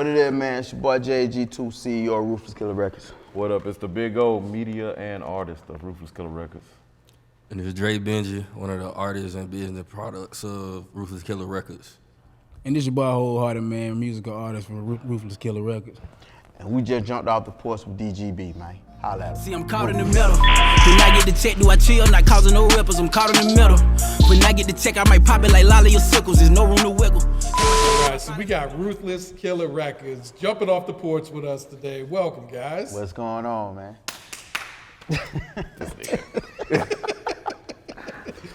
What it is, man? It's your boy J.A.G.2, CEO of Ruthless Killa Records. What up? It's the big O, media and artist of Ruthless Killa Records. And it's Dre Benjie, one of the artists and business products of Ruthless Killa Records. And this your boy Wholehearted, man, musical artist for Ruthless Killa Records. And we just jumped off the porch with DGB, man. Holla at him. See, I'm caught in the middle. When I get the check, do I chill? Not causing no ripples, I'm caught in the middle. When I get the check, I might pop it like Lolly or Sickles. There's no room to wiggle. All right, so we got Ruthless Killa Records jumping off the porch with us today. Welcome, guys. What's going on, man?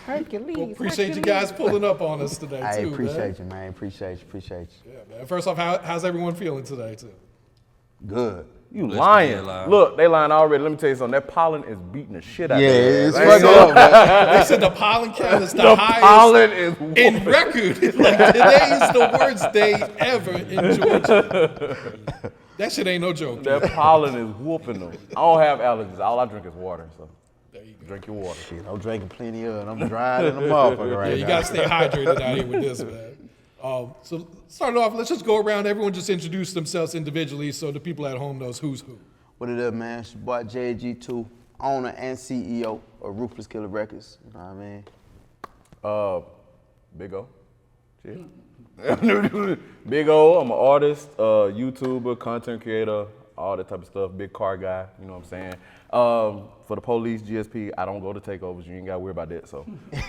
Well, appreciate you guys pulling up on us today, I too, appreciate you, man. Appreciate you. Yeah, man. First off, how's everyone feeling today, too? Good. You lying. Look, they lying already. Let me tell you something. That pollen is beating the shit out of Yeah, you. it's fucking up, man. They said the pollen count is the The highest pollen is in record. Like, today is the worst day ever in Georgia. That shit ain't no joke. That pollen is whooping them. I don't have allergies. All I drink is water. So There you go. drink your water. Shit, I'm drinking plenty of it. I'm dry than a motherfucker right now. Yeah, you gotta stay hydrated out here with this, man. So starting off, let's just go around. Everyone just introduce themselves individually so the people at home knows who's who. What it is, man? It's your boy J.A.G.2, owner and CEO of Ruthless Killa Records. You know what I mean? Big O. Shit. Big O, I'm an artist, YouTuber, content creator, all that type of stuff. Big car guy, you know what I'm saying? For the police, GSP, I don't go to takeovers. You ain't got to worry about that. So,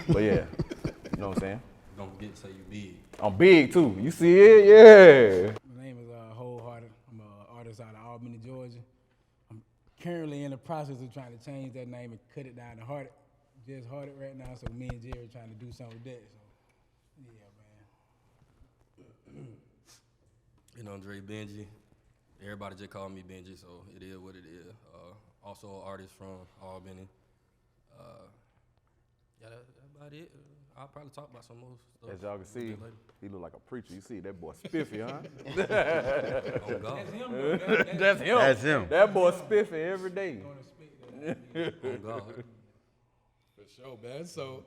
but yeah, you know what I'm saying? Don't forget to say you big. I'm big too. You see it? Yeah. My name is Wholehearted. I'm an artist out of Albany, Georgia. I'm currently in the process of trying to change that name and cut it down to Hearted. Just Hearted right now, so me and Jerry are trying to do something with that. So, yeah, man. You know, Dre Benjie. Everybody just call me Benjie, so it is what it is. Also an artist from Albany. Yeah, that's about it. I'll probably talk about some more stuff. As y'all can see, he look like a preacher. You see that boy spiffy, huh? Oh, God. That's him. That's him. That boy spiffy every day. Oh, God. For sure, man. So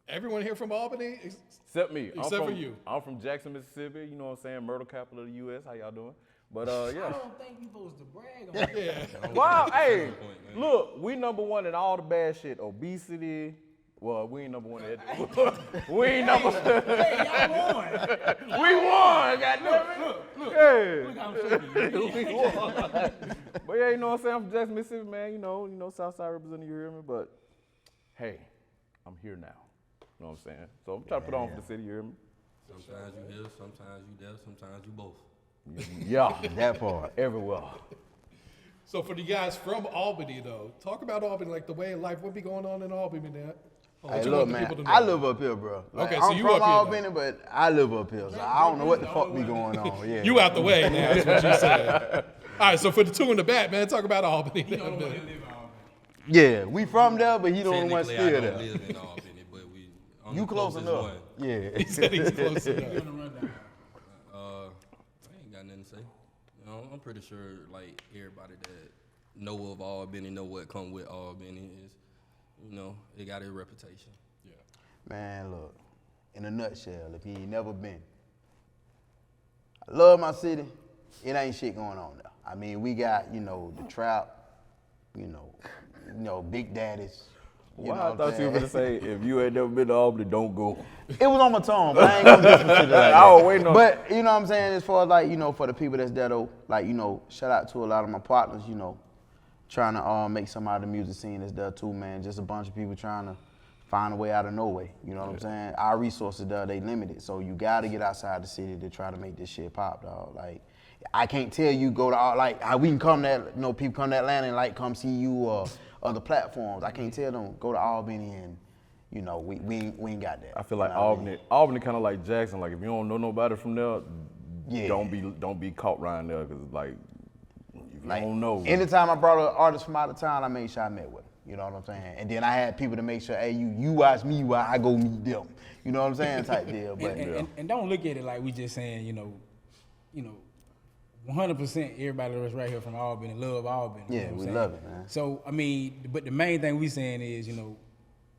everyone here from Albany? Except me. Except for you. I'm from Jackson, Mississippi. You know what I'm saying? Murder capital of the U.S. How y'all doing? But I yeah. don't think you supposed to brag on that. Yeah. Wow, hey, look, we number one in all the bad shit. Obesity. Well, we ain't number one at we ain't number Hey, y'all won. We won, goddamn. Look, Yeah. I'm showing you. We won. But yeah, you know what I'm saying? I'm from Jackson, Mississippi, man. You know, Southside representing, you hear me? But hey, I'm here now. You know what I'm saying? So I'm trying to put on for the city, you hear me? Sometimes you here, sometimes you there, sometimes you both. Yeah, That part. everywhere. So for the guys from Albany, though, talk about Albany, like the way of life. What be going on in Albany, man? Hey, you look, want the man, people to know? I live up here, bro. Like, Okay, so I'm you from up here, Albany, but I live up here, so I don't know what the fuck be going on. Yeah. You out the way now, is what you said. All right, so for the two in the back, man, talk about Albany. Yeah, we from there, but he don't want to Technically, still I don't there. live in Albany, but we on You the close closest enough. one. Yeah. He said he's close enough. I ain't got nothing to say. You know, I'm pretty sure like everybody that know of Albany know what come with Albany is, you know, it got a reputation. Yeah. Man, look, in a nutshell, if you ain't never been, I love my city. It ain't shit going on there. I mean, we got, you know, the trap, you know, Big Daddies. You Well, know I what thought I'm you were saying? going to say, if you ain't never been to Albany, don't go. It was on my tongue, but I ain't gonna do some shit like that. I was waiting on But, you know what I'm saying, as far as like, you know, for the people that's there though, like, you know, shout out to a lot of my partners, you know, trying to make some out of the music scene that's there too, man. Just a bunch of people trying to find a way out of no way. You know what I'm saying? Our resources there, they limited. So you gotta get outside the city to try to make this shit pop, dog. Like, I can't tell you go to all, like, we can come to, you know, people come to Atlanta and like come see you or other platforms. I can't tell them go to Albany and, you know, we ain't got that. I feel like You know what I mean? Albany kind of like Jackson. Like if you don't know nobody from there, Yeah. don't be caught around there because like if you Like, don't know. anytime I brought an artist from out of town, I made sure I met with him. You know what I'm saying? And then I had people to make sure, hey, you watch me while I go meet them. You know what I'm saying? Type deal. But And don't look at it like we just saying, you know, 100% everybody that's right here from Albany love Albany. You Yeah, know what I'm we saying? love it, man. So, I mean, but the main thing we saying is, you know,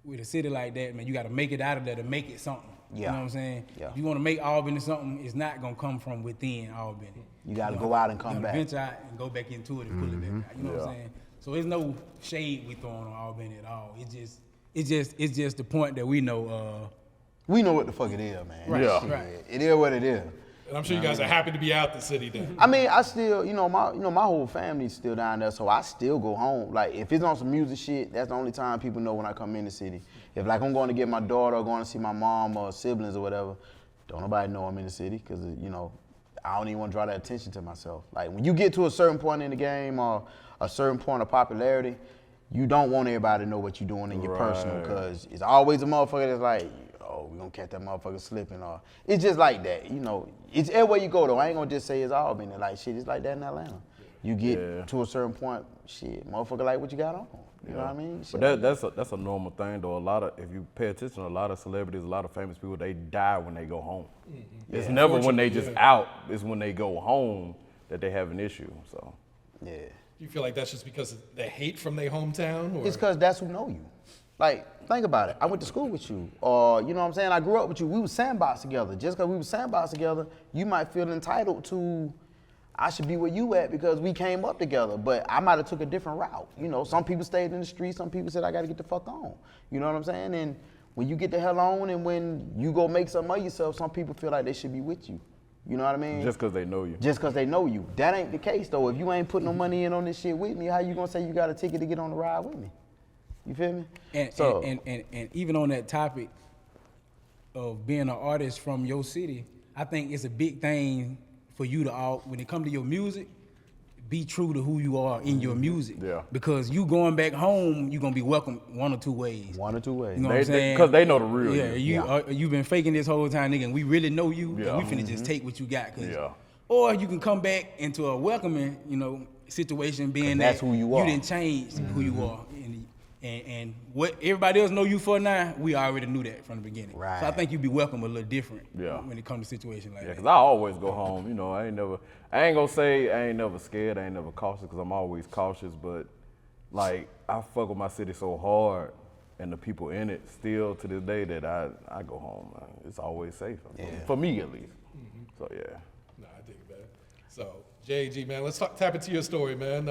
with a city like that, man, you got to make it out of there to make it something. You Yeah. know what I'm saying? Yeah. If you want to make Albany something, it's not gonna come from within Albany. You gotta go out and come You back. gotta venture out and go back into it and pull it back out. You know what I'm saying? So there's no shade we throwing on Albany at all. It's just the point that we know. We know what the fuck it is, man. Right, Yeah. Shit, right. It is what it is. And I'm sure you guys are happy to be out the city then. I mean, I still, my whole family's still down there, so I still go home. Like, if it's on some music shit, that's the only time people know when I come in the city. If, like, I'm going to get my daughter or going to see my mom or siblings or whatever, don't nobody know I'm in the city because, I don't even want to draw that attention to myself. Like, when you get to a certain point in the game or a certain point of popularity, you don't want everybody to know what you're doing in your personal because it's always a motherfucker that's like, oh, we gonna catch that motherfucker slipping, or it's just like that, It's everywhere you go though. I ain't gonna just say it's all been like shit. It's like that in Atlanta. You get to a certain point, shit, motherfucker like what you got on. You know what I mean? Shit But that's a normal thing though. If you pay attention, a lot of celebrities, a lot of famous people, they die when they go home. It's never when they just out. It's when they go home that they have an issue. So yeah. Do you feel like that's just because of the hate from their hometown? Or? It's because that's who know you. Like, think about it. I went to school with you, or you know what I'm saying? I grew up with you. We were sandbox together. Just because we were sandbox together, you might feel entitled to, I should be where you at because we came up together. But I might have took a different route. Some people stayed in the street. Some people said, I got to get the fuck on. You know what I'm saying? And when you get the hell on and when you go make something of yourself, some people feel like they should be with you. You know what I mean? just because they know you. Just because they know you. That ain't the case, though. If you ain't putting no money in on this shit with me, how you going to say you got a ticket to get on the ride with me? You feel me? And even on that topic of being an artist from your city, I think it's a big thing for you to when it comes to your music, be true to who you are in your music. Yeah. Because you going back home, you're gonna be welcome one or two ways. One or two ways. You know what I'm saying? Because they know the real Yeah, you. you've been faking this whole time, nigga, and we really know you, Yeah. and we finna just take what you got. Yeah. Or you can come back into a welcoming, situation being that's that who you are. didn't change who you are. And what everybody else know you for now, we already knew that from the beginning. Right. So I think you be welcome a little different Yeah. when it comes to a situation like Yeah, that. because I always go home. I ain't gonna say I ain't never scared, I ain't never cautious, because I'm always cautious, but like, I fuck with my city so hard and the people in it still to this day that I go home. It's always safe, for me at least. So yeah. Nah, I dig that. So, J.A.G., man, let's tap into your story, man.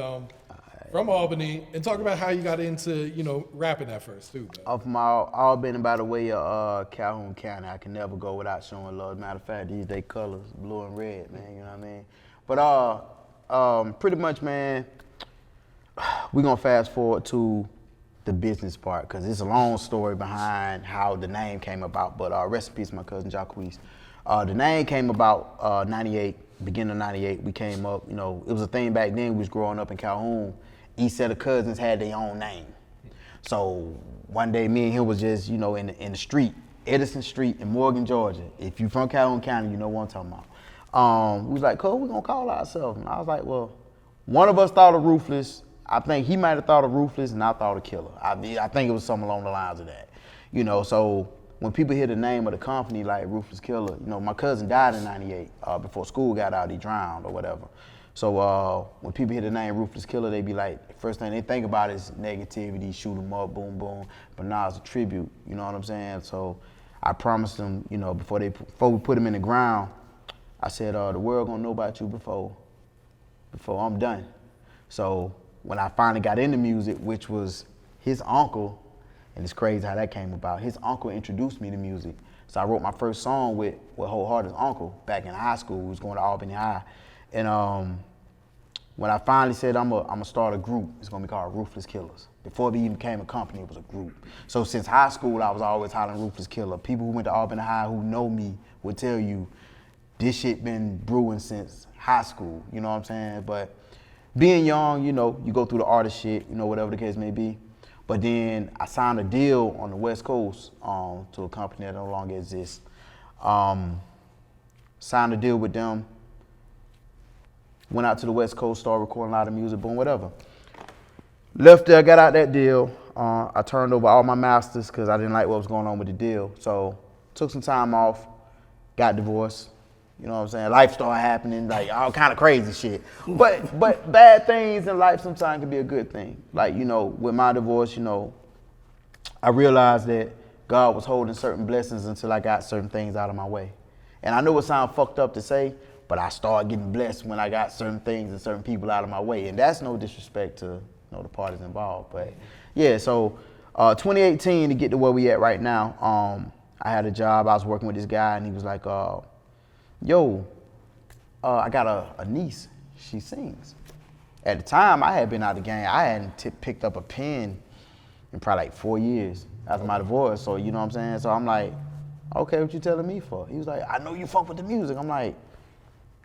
From Albany, and talk about how you got into, rapping at first, too, man. I'm from Albany by the way of Calhoun County. I can never go without showing love. Matter of fact, these they colors, blue and red, man, you know what I mean? But pretty much, man, we're gonna fast forward to the business part, because it's a long story behind how the name came about, but rest in peace, my cousin Jacquees. The name came about 98, beginning of 98, we came up, it was a thing back then, we was growing up in Calhoun. Each set of cousins had their own name. So one day me and him was just, in the street, Edison Street in Morgan, Georgia. If you from Calhoun County, you know what I'm talking about. We was like, cool, we gonna call ourselves. And I was like, well, one of us thought of Ruthless. I think he might have thought of Ruthless and I thought of Killer. I think it was something along the lines of that. So when people hear the name of the company like Ruthless Killa, my cousin died in 98. Before school got out, he drowned or whatever. So when people hear the name Ruthless Killa, they be like, first thing they think about is negativity, shoot 'em up, boom, boom. But now it's a tribute, you know what I'm saying? So I promised them, before we put him in the ground, I said, the world gonna know about you before I'm done. So when I finally got into music, which was his uncle, and it's crazy how that came about, his uncle introduced me to music. So I wrote my first song with Wholehearted's uncle back in high school. We was going to Albany High. And when I finally said I'm gonna start a group, it's gonna be called Ruthless Killers. Before it even became a company, it was a group. So since high school, I was always hollering Ruthless Killa. People who went to Albany High who know me would tell you this shit been brewing since high school, you know what I'm saying? But being young, you go through the artist shit, whatever the case may be. But then I signed a deal on the West Coast to a company that no longer exists. Signed a deal with them. Went out to the West Coast, started recording a lot of music, boom, whatever. Left there, got out that deal. I turned over all my masters because I didn't like what was going on with the deal. So took some time off, got divorced. You know what I'm saying? Life started happening, like all kind of crazy shit. But bad things in life sometimes can be a good thing. Like, with my divorce, I realized that God was holding certain blessings until I got certain things out of my way. And I know it sounds fucked up to say, but I started getting blessed when I got certain things and certain people out of my way. And that's no disrespect to the parties involved. But yeah, so 2018 to get to where we at right now, I had a job. I was working with this guy and he was like, yo, I got a niece. She sings. At the time, I had been out of the game. I hadn't picked up a pen in probably like 4 years after my divorce. So, you know what I'm saying? So I'm like, okay, what you telling me for? He was like, I know you fuck with the music. I'm like,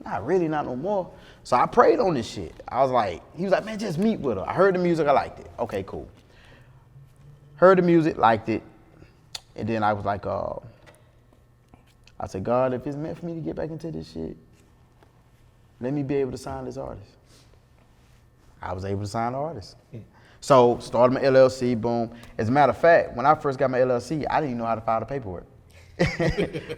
not really, not no more. So I prayed on this shit. I was like, he was like, man, just meet with her. I heard the music, I liked it. Okay, cool. Heard the music, liked it. And then I was like, I said, God, if it's meant for me to get back into this shit, let me be able to sign this artist. I was able to sign the artist. So started my LLC, boom. As a matter of fact, when I first got my LLC, I didn't even know how to file the paperwork.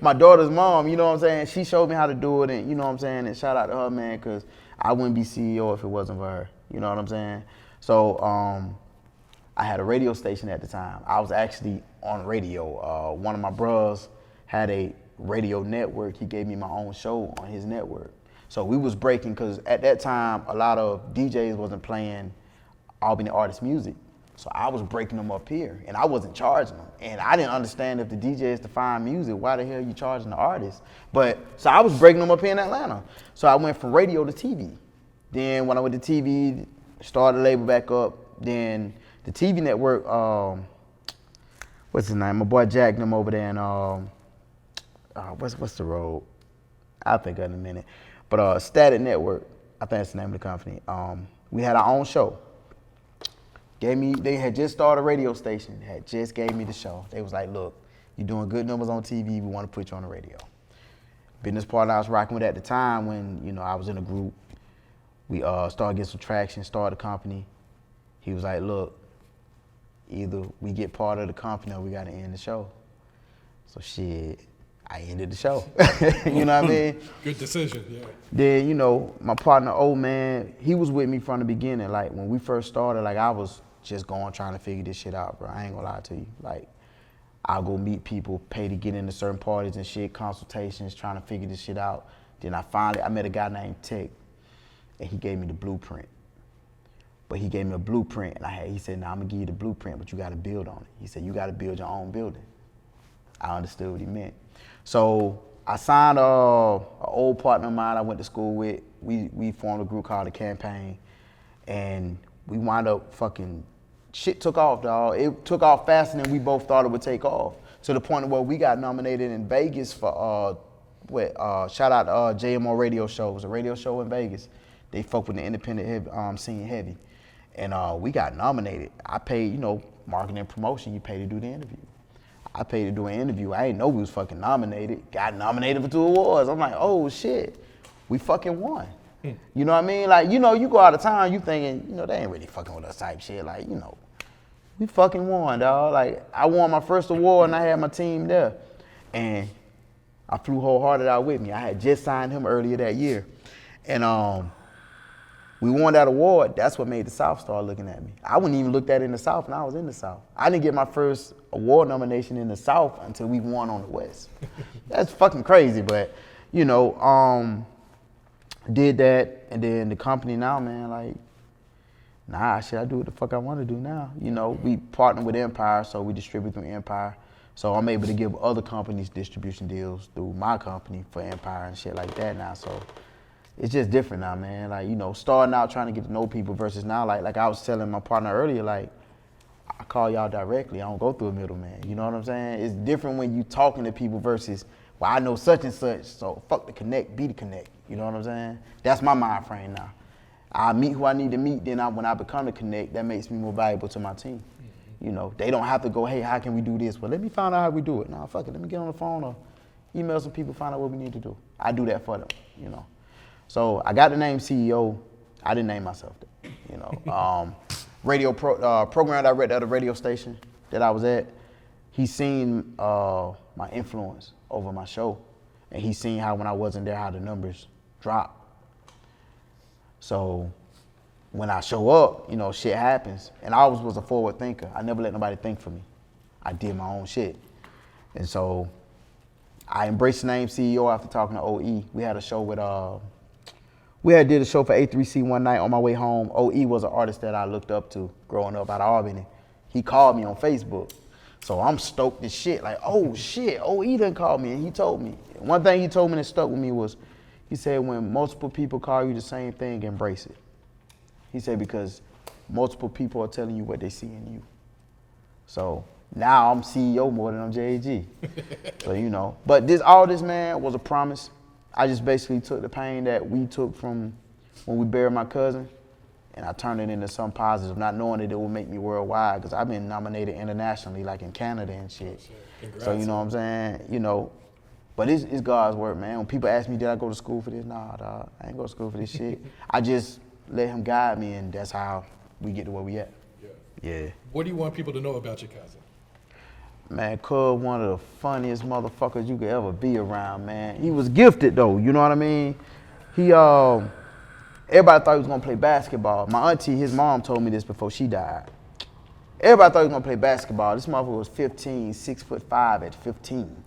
My daughter's mom, you know what I'm saying? She showed me how to do it, and you know what I'm saying? And shout out to her, man, because I wouldn't be CEO if it wasn't for her. You know what I'm saying? So I had a radio station at the time. I was actually on radio. One of my bros had a radio network. He gave me my own show on his network. So we was breaking, because at that time, a lot of DJs wasn't playing Albany artist music. So I was breaking them up here, and I wasn't charging them. And I didn't understand if the DJs define music, why the hell you charging the artists? So I was breaking them up here in Atlanta. So I went from radio to TV. Then when I went to TV, started the label back up. Then the TV network, what's his name? My boy Jack them over there in, what's the road? I'll think of it in a minute. But Static Network, I think that's the name of the company. We had our own show. They had just started a radio station, had just gave me the show. They was like, look, you're doing good numbers on TV, we want to put you on the radio. Business partner I was rocking with at the time when, I was in a group, we started getting some traction, started a company. He was like, look, either we get part of the company or we got to end the show. So shit, I ended the show. You know what I mean? Good decision, yeah. Then, my partner, old man, he was with me from the beginning. Like, when we first started, like, I was just going trying to figure this shit out, bro. I ain't gonna lie to you. Like, I'll go meet people, pay to get into certain parties and shit, consultations, trying to figure this shit out. Then I met a guy named Tech, and he gave me the blueprint. But he gave me a blueprint, and he said, I'm gonna give you the blueprint, but you gotta build on it. He said, you gotta build your own building. I understood what he meant. So I signed an old partner of mine I went to school with. We formed a group called The Campaign, and we wound up fucking, shit took off, dog. It took off faster than we both thought it would take off, to the point where we got nominated in Vegas for, shout out to JMO Radio Show. It was a radio show in Vegas. They fuck with the independent scene heavy. And we got nominated. I paid, marketing and promotion, you pay to do the interview. I paid to do an interview. I didn't know we was fucking nominated. Got nominated for 2 awards. I'm like, oh shit, we fucking won. You know what I mean? Like, you go out of town, you thinking, they ain't really fucking with us type shit. Like, we fucking won, dog. Like, I won my first award and I had my team there. And I flew Wholehearted out with me. I had just signed him earlier that year. And we won that award. That's what made the South start looking at me. I wouldn't even look at it in the South, and I was in the South. I didn't get my first award nomination in the South until we won on the West. That's fucking crazy, but, did that, and then the company now, man, like, nah, shit, I do what the fuck I want to do now. We partner with Empire, so we distribute through Empire. So I'm able to give other companies distribution deals through my company for Empire and shit like that now, so. It's just different now, man. Like, starting out trying to get to know people versus now, like I was telling my partner earlier, like, I call y'all directly. I don't go through a middleman. You know what I'm saying? It's different when you talking to people versus, well, I know such and such, so fuck the connect, be the connect. You know what I'm saying? That's my mind frame now. I meet who I need to meet, then when I become the connect, that makes me more valuable to my team. They don't have to go, hey, how can we do this? Well, let me find out how we do it. Nah, fuck it, let me get on the phone or email some people, find out what we need to do. I do that for them, So I got the name CEO. I didn't name myself that, radio program director at the radio station that I was at. He seen my influence over my show, and he seen how when I wasn't there, how the numbers dropped. So when I show up, shit happens, and I always was a forward thinker. I never let nobody think for me. I did my own shit. And so I embraced the name CEO after talking to OE. We had a show with, we had did a show for A3C one night on my way home. OE was an artist that I looked up to growing up out of Albany. He called me on Facebook. So I'm stoked as shit, like, oh shit, OE done called me and he told me. One thing he told me that stuck with me was, he said, when multiple people call you the same thing, embrace it. He said, because multiple people are telling you what they see in you. So now I'm CEO more than I'm J.A.G. So, you know, but all this, man, was a promise. I just basically took the pain that we took from when we buried my cousin, and I turned it into something positive, not knowing that it would make me worldwide, because I've been nominated internationally, like in Canada and shit. Congrats. So, you know what I'm saying? You know, but it's God's work, man. When people ask me, did I go to school for this? Nah, dog, I ain't go to school for this shit. I just let him guide me, and that's how we get to where we at. Yeah. What do you want people to know about your cousin? Man, Cub, one of the funniest motherfuckers you could ever be around, man. He was gifted though, you know what I mean? He, everybody thought he was gonna play basketball. My auntie, his mom told me this before she died. Everybody thought he was gonna play basketball. This motherfucker was 15, 6'5" at 15.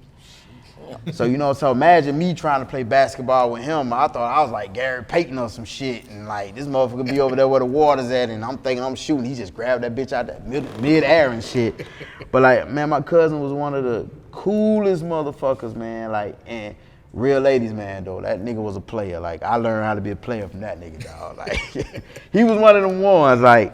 So, you know, so imagine me trying to play basketball with him. I thought I was like Gary Payton or some shit. And like, this motherfucker be over there where the water's at and I'm thinking I'm shooting. He just grabbed that bitch out that mid-air and shit. But like, man, my cousin was one of the coolest motherfuckers, man. Like, and real ladies, man, though. That nigga was a player. Like, I learned how to be a player from that nigga, dog. Like, he was one of them ones. Like,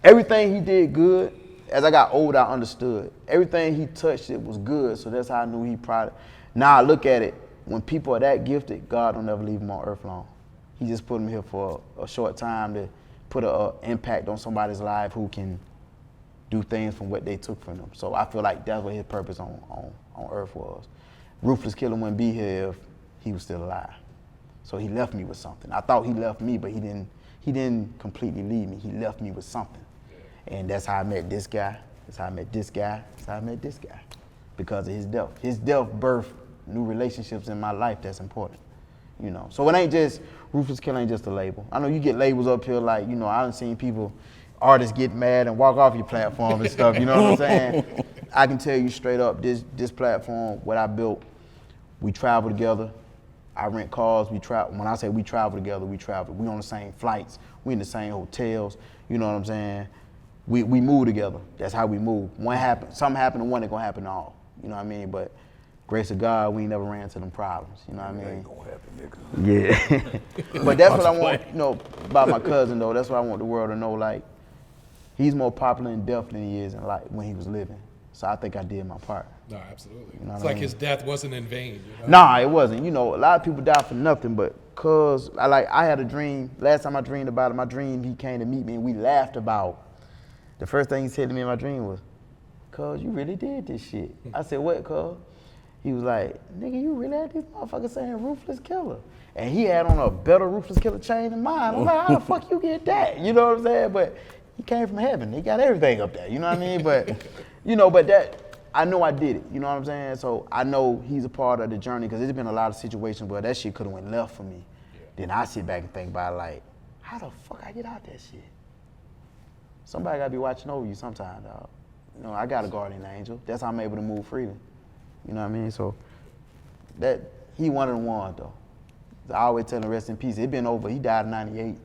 everything he did good. As I got older, I understood. Everything he touched, it was good. So that's how I knew he probably. Now I look at it, when people are that gifted, God don't ever leave them on earth long. He just put them here for a short time to put an impact on somebody's life who can do things from what they took from them. So I feel like that's what his purpose on earth was. Ruthless Killa wouldn't be here if he was still alive. So he left me with something. I thought he left me, but he didn't completely leave me. He left me with something. And that's how I met this guy. That's how I met this guy. That's how I met this guy. Because of his death. His death birthed new relationships in my life that's important, you know. So it ain't just, Ruthless Killa ain't just a label. I know you get labels up here like, you know, I done seen people, artists get mad and walk off your platform and stuff, you know what I'm saying? I can tell you straight up, this platform, what I built, we travel together. I rent cars, we travel. When I say we travel together, we travel. We on the same flights, we in the same hotels, you know what I'm saying? We move together, that's how we move. Something happened to one, it gonna happen to all. You know what I mean? But grace of God, we ain't never ran into them problems. You know what I mean? Ain't gonna happen, nigga. Yeah. But that's what I want, you know, about my cousin though. That's what I want the world to know. Like, he's more popular in death than he is in life when he was living. So I think I did my part. No, absolutely. You know It's what I like mean? his death wasn't in vain. You know? Nah, it wasn't. You know, a lot of people die for nothing, but cause I had a dream. Last time I dreamed about it, my dream, he came to meet me and we laughed about. The first thing he said to me in my dream was, "Cuz, you really did this shit." I said, "What, cuz?" He was like, "Nigga, you really had these motherfuckers saying Ruthless Killa." And he had on a better Ruthless Killa chain than mine. I'm like, how the fuck you get that? You know what I'm saying? But he came from heaven. He got everything up there. You know what I mean? But, you know, but that, I know I did it. You know what I'm saying? So I know he's a part of the journey because there's been a lot of situations where that shit could have went left for me. Yeah. Then I sit back and think about it like, how the fuck I get out that shit? Somebody gotta be watching over you sometime, dog. You know, I got a guardian angel. That's how I'm able to move freely. You know what I mean? So that, he one of the ones though. I always tell him rest in peace. It been over, he died in 98.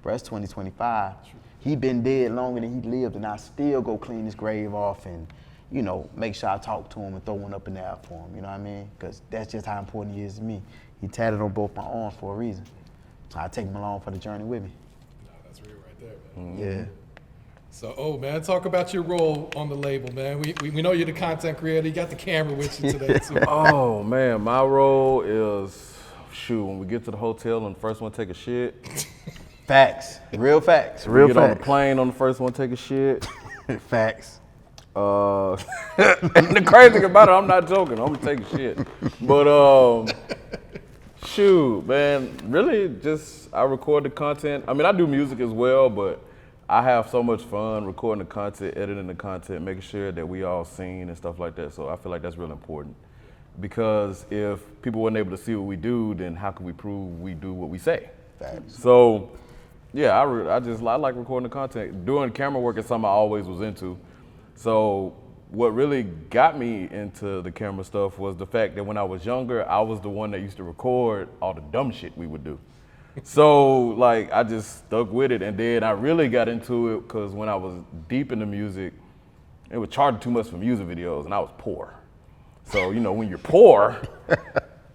Bro, that's 2025. He been dead longer than he lived and I still go clean his grave off and, you know, make sure I talk to him and throw one up in there for him, you know what I mean? Because that's just how important he is to me. He tatted on both my arms for a reason. So I take him along for the journey with me. No, that's real right there, man. Yeah. So, man, talk about your role on the label, man. We know you're the content creator. You got the camera with you today, too. Oh, man, my role is, shoot, when we get to the hotel and the first one take a shit. Facts. Real facts. We get on the plane on the first one take a shit. Facts. And the crazy thing about it, I'm not joking. I'm gonna take a shit. But, shoot, man, really just, I record the content. I mean, I do music as well, but I have so much fun recording the content, editing the content, making sure that we all seen and stuff like that. So I feel like that's real important. Because if people weren't able to see what we do, then how can we prove we do what we say? Facts. So, yeah, I like recording the content. Doing camera work is something I always was into. So what really got me into the camera stuff was the fact that when I was younger, I was the one that used to record all the dumb shit we would do. So like I just stuck with it, and then I really got into it because when I was deep into music, it was charging too much for music videos, and I was poor. So you know when you're poor,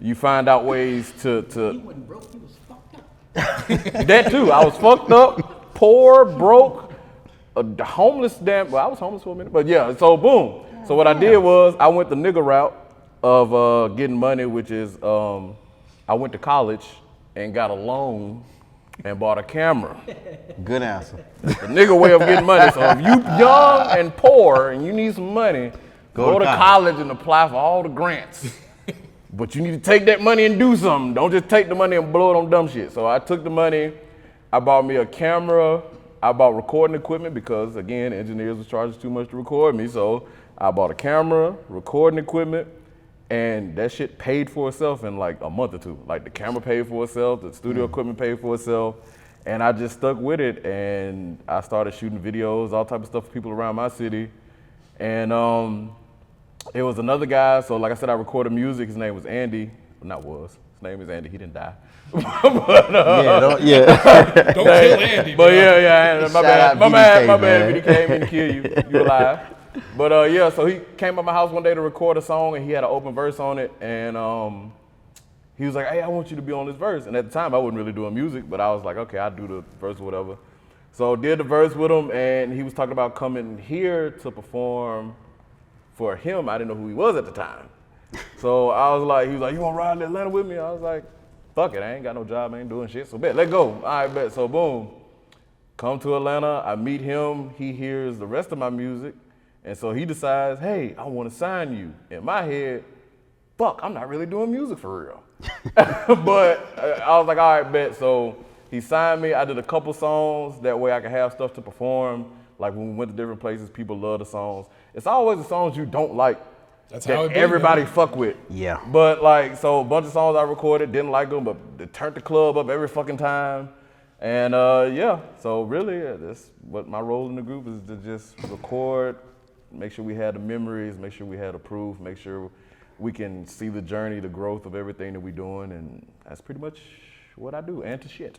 you find out ways to. You wasn't broke, you was fucked up. That too. I was fucked up, poor, broke, homeless. Well, I was homeless for a minute, but yeah. So boom. So what I did was I went the nigga route of getting money, which is I went to college and got a loan and bought a camera. Good answer. The nigga way of getting money. So if you young and poor and you need some money, go to college and apply for all the grants. But you need to take that money and do something. Don't just take the money and blow it on dumb shit. So I took the money, I bought me a camera, I bought recording equipment because again, engineers was charging too much to record me. So I bought a camera, recording equipment, and that shit paid for itself in like a month or two. Like the camera paid for itself, the studio equipment paid for itself, and I just stuck with it. And I started shooting videos, all type of stuff for people around my city. And it was another guy, so like I said, I recorded music. His name was Andy. His name is Andy, he didn't die. But, Don't kill Andy. But yeah, my bad, man. if he came in to kill you, you alive. But yeah, so he came to my house one day to record a song, and he had an open verse on it, and he was like, hey, I want you to be on this verse. And at the time, I wasn't really doing music, but I was like, okay, I'll do the verse or whatever. So did the verse with him, and he was talking about coming here to perform for him. I didn't know who he was at the time. So I was like, he was like, you wanna ride to Atlanta with me? I was like, fuck it, I ain't got no job, I ain't doing shit, so bet, let go. All right, bet, so boom. Come to Atlanta, I meet him, he hears the rest of my music, and so he decides, hey, I wanna sign you. In my head, fuck, I'm not really doing music for real. But I was like, all right, bet, so he signed me, I did a couple songs, that way I could have stuff to perform. Like when we went to different places, people love the songs. It's always the songs you don't like That's that how it be, everybody man. fuck with. Yeah. But like, so a bunch of songs I recorded, didn't like them, but they turned the club up every fucking time. And yeah, so really, that's what my role in the group is, to just record, make sure we had the memories, make sure we had the proof, make sure we can see the journey, the growth of everything that we're doing, and that's pretty much what I do, and to shit.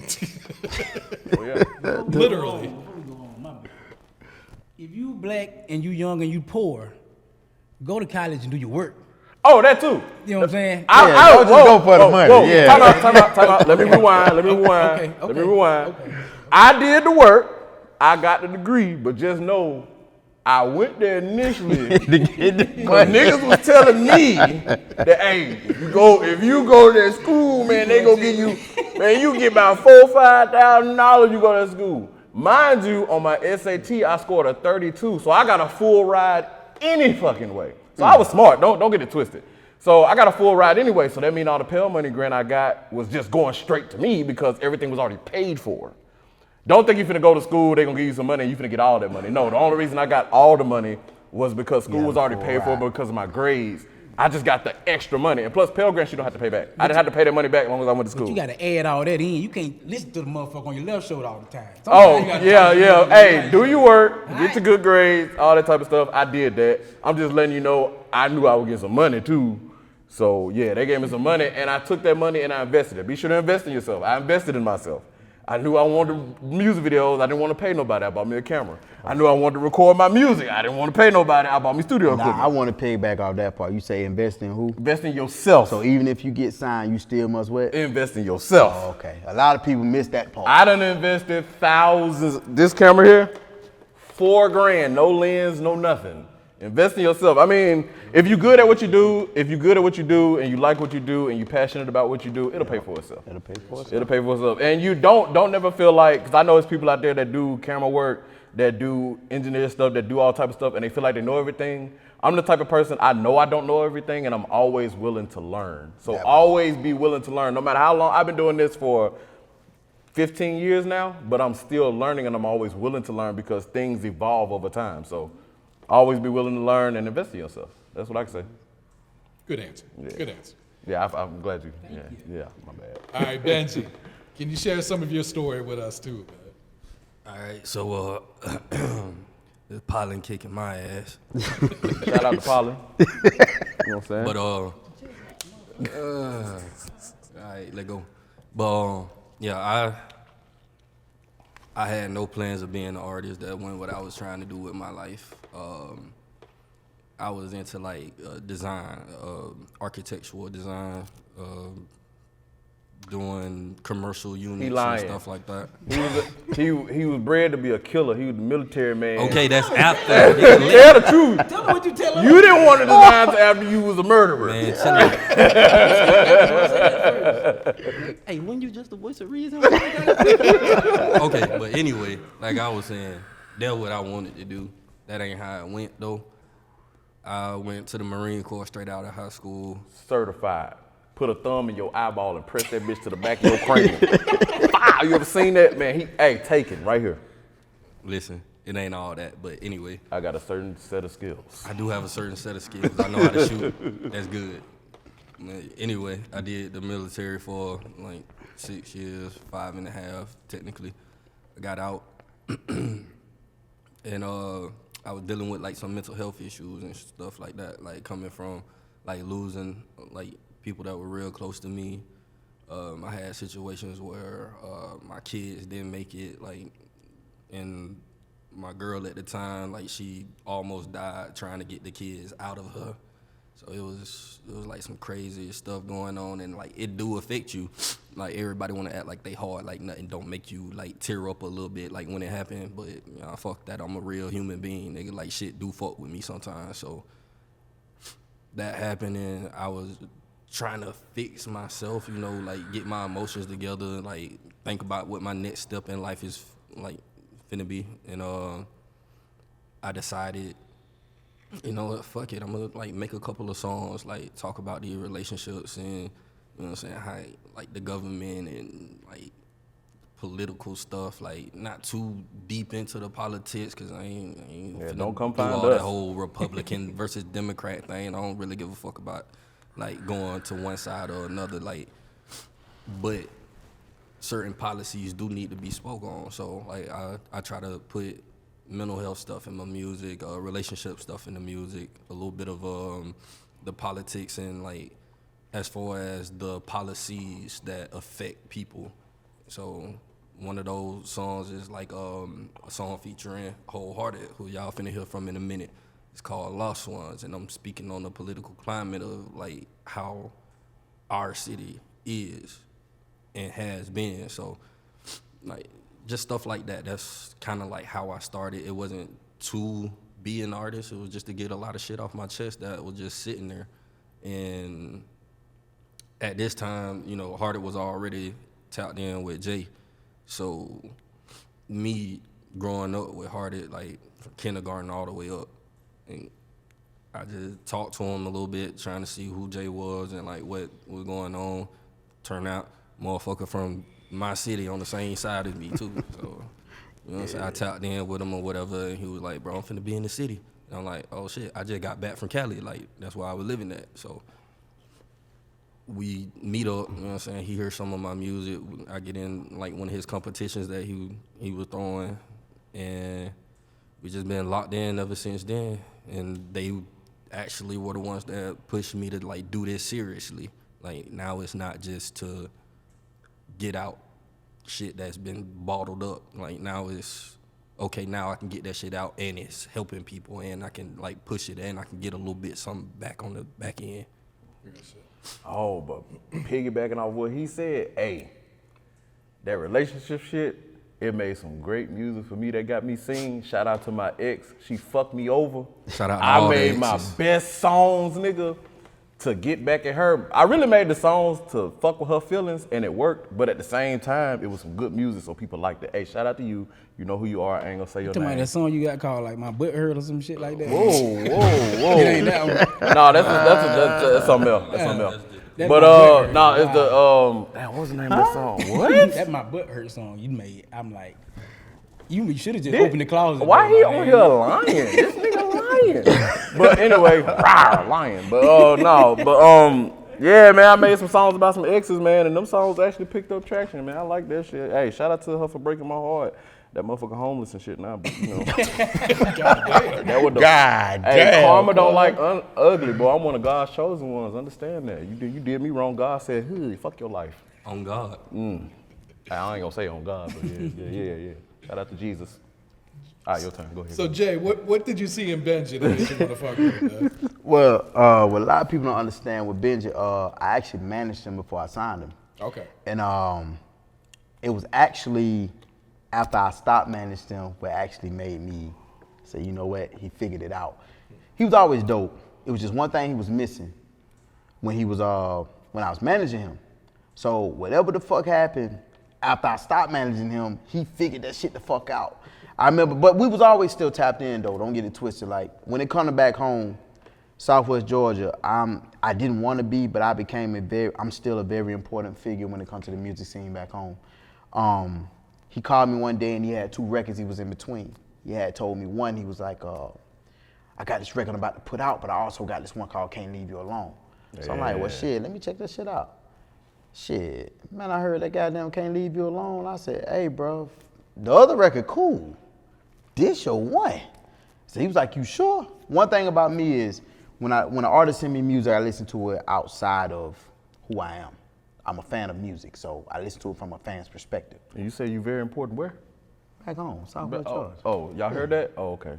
So yeah. Literally. Before we go on, my bad. If you black and you young and you poor, go to college and do your work. Oh, that too. You know what I'm saying? Don't just go for the money, yeah. Time out. Let me rewind. Okay. I did the work. I got the degree, but just know I went there initially because niggas was telling me that, hey, if you go to that school, man, they gonna give you, man, you get about $4,000 or $5,000, you go to that school. Mind you, on my SAT, I scored a 32, so I got a full ride any fucking way. So I was smart, don't get it twisted. So I got a full ride anyway, so that means all the Pell Money grant I got was just going straight to me because everything was already paid for. Don't think you finna go to school, they gonna give you some money and you finna get all that money. No, the only reason I got all the money was because school was already paid for because of my grades. I just got the extra money. And plus Pell Grants you don't have to pay back. I didn't have to pay that money back as long as I went to school. But you gotta add all that in. You can't listen to the motherfucker on your left shoulder all the time. Oh, Sometimes you gotta yeah. talk to your Hey, right. do your work, get your good grades, all that type of stuff. I did that. I'm just letting you know I knew I would get some money too. So yeah, they gave me some money and I took that money and I invested it. Be sure to invest in yourself. I invested in myself. I knew I wanted music videos. I didn't want to pay nobody. I bought me a camera. I knew I wanted to record my music. I didn't want to pay nobody. I bought me studio equipment. Nah, I want to pay back off that part. You say invest in who? Invest in yourself. So even if you get signed, you still must what? Invest in yourself. Oh, okay. A lot of people miss that part. I done invested thousands. This camera here, $4,000, no lens, no nothing. Invest in yourself. I mean, if you're good at what you do, and you like what you do, and you're passionate about what you do, it'll pay for itself. It'll pay for it. It'll pay for itself. And you don't never feel like, because I know there's people out there that do camera work, that do engineer stuff, that do all type of stuff, and they feel like they know everything. I'm the type of person, I know I don't know everything, and I'm always willing to learn. So always be willing to learn. No matter how long, I've been doing this for 15 years now, but I'm still learning, and I'm always willing to learn because things evolve over time. So always be willing to learn and invest in yourself. That's what I can say. Good answer. Yeah. Good answer. Yeah, I'm glad you. Yeah, my bad. All right, Benjie, can you share some of your story with us too, man? All right, so It's Pollen kicking my ass. Shout out to Polly. You know what I'm saying? But all right, let go. But yeah, I had no plans of being an artist. That wasn't what I was trying to do with my life. I was into like design, architectural design, doing commercial units and stuff like that. He was bred to be a killer. He was a military man. Okay, that's after. Tell the truth. Tell them what you tell them. You didn't want to design after you was a murderer. Man, chill out. Hey, when you just the voice of reason? Okay, but anyway, like I was saying, that's what I wanted to do. That ain't how it went though. I went to the Marine Corps straight out of high school. Certified. Put a thumb in your eyeball and press that bitch to the back of your cranium. Wow, you ever seen that? Man, taken right here. Listen, it ain't all that, but anyway. I got a certain set of skills. I do have a certain set of skills. I know how to shoot. That's good. Anyway, I did the military for like 6 years, 5.5 technically. I got out and I was dealing with like some mental health issues and stuff like that, like coming from like losing like people that were real close to me. I had situations where my kids didn't make it, like, and my girl at the time, like, she almost died trying to get the kids out of her. So it was like some crazy stuff going on, and like it do affect you. Like everybody want to act like they hard, like nothing don't make you like tear up a little bit, like when it happened. But you know, fuck that, I'm a real human being, nigga. Like shit do fuck with me sometimes. So that happened, and I was trying to fix myself, you know, like get my emotions together, like think about what my next step in life is like finna be. And I decided, you know what, fuck it, I'm gonna like make a couple of songs, like talk about the relationships and, you know what I'm saying, how like the government and like political stuff, like not too deep into the politics, cause I ain't Yeah, finna don't come do find all us. that whole Republican versus Democrat thing. I don't really give a fuck about like going to one side or another, like, but certain policies do need to be spoke on. So like I try to put mental health stuff in my music, relationship stuff in the music, a little bit of the politics and like as far as the policies that affect people. So one of those songs is like a song featuring Wholehearted, who y'all finna hear from in a minute. It's called Lost Ones, and I'm speaking on the political climate of like how our city is and has been. So like just stuff like that. That's kind of like how I started. It wasn't to be an artist. It was just to get a lot of shit off my chest that was just sitting there. And at this time, you know, Hearted was already tapped in with Jay. So me growing up with Hearted, like from kindergarten all the way up, and I just talked to him a little bit, trying to see who Jay was and like what was going on. Turned out, motherfucker from my city on the same side as me too. So, you know what I'm saying? I tapped in with him or whatever, and he was like, bro, I'm finna be in the city. And I'm like, oh shit, I just got back from Cali. Like, that's where I was living at. So we meet up, you know what I'm saying? He hears some of my music. I get in like one of his competitions that he was throwing, and we just been locked in ever since then. And they actually were the ones that pushed me to like do this seriously. Like now it's not just to get out shit that's been bottled up. Like now it's okay, now I can get that shit out and it's helping people and I can like push it and I can get a little bit something back on the back end. Oh, but piggybacking off what he said, hey, that relationship shit, it made some great music for me that got me singing. Shout out to my ex. She fucked me over. Shout out to I all the made my exes. best songs, nigga, to get back at her. I really made the songs to fuck with her feelings, and it worked. But at the same time, it was some good music, so people liked it. Hey, shout out to you. You know who you are. I ain't gonna say your Talking about name. that song you got called like My Butt Hurt or some shit like that. Whoa. It ain't that one. No, that's something else. That's something else. That's But My Butt Hurt. no, it's the damn, what's the name of that song? What? That My Butt Hurt song you made. I'm like, you should have just opened the closet. Why bro. he Like, on here lying? This nigga lying. But anyway, lying. But Yeah, man, I made some songs about some exes, man, and them songs actually picked up traction, man. I like that shit. Hey, shout out to her for breaking my heart. That motherfucker homeless and shit now, but you know. That was the, God hey, damn. karma don't like ugly, boy. I'm one of God's chosen ones. Understand that. You did me wrong. God said, hey, fuck your life. On God. I ain't gonna say on God, but yeah. Shout out to Jesus. All right, your turn. Go ahead. So Jay, what did you see in Benji that made you want to fuck with him, man? Well, what a lot of people don't understand with Benji, I actually managed him before I signed him. Okay. And it was actually after I stopped managing him what actually made me say, you know what, he figured it out. He was always dope. It was just one thing he was missing when he was when I was managing him. So whatever the fuck happened, after I stopped managing him, he figured that shit the fuck out. I remember, but we was always still tapped in though, don't get it twisted. Like when it come to back home, Southwest Georgia, I didn't want to be, but I became I'm still a very important figure when it comes to the music scene back home. He called me one day and he had 2 records he was in between. He had told me one, he was like, I got this record I'm about to put out, but I also got this one called Can't Leave You Alone. So I'm like, well shit, let me check that shit out. Shit, man, I heard that goddamn Can't Leave You Alone. I said, hey bro, the other record cool. This your one. So he was like, you sure? One thing about me is when an artist send me music, I listen to it outside of who I am. I'm a fan of music, so I listen to it from a fan's perspective. And you say you very important where? Back home, Southwest Georgia. Oh, y'all heard that? Oh, okay.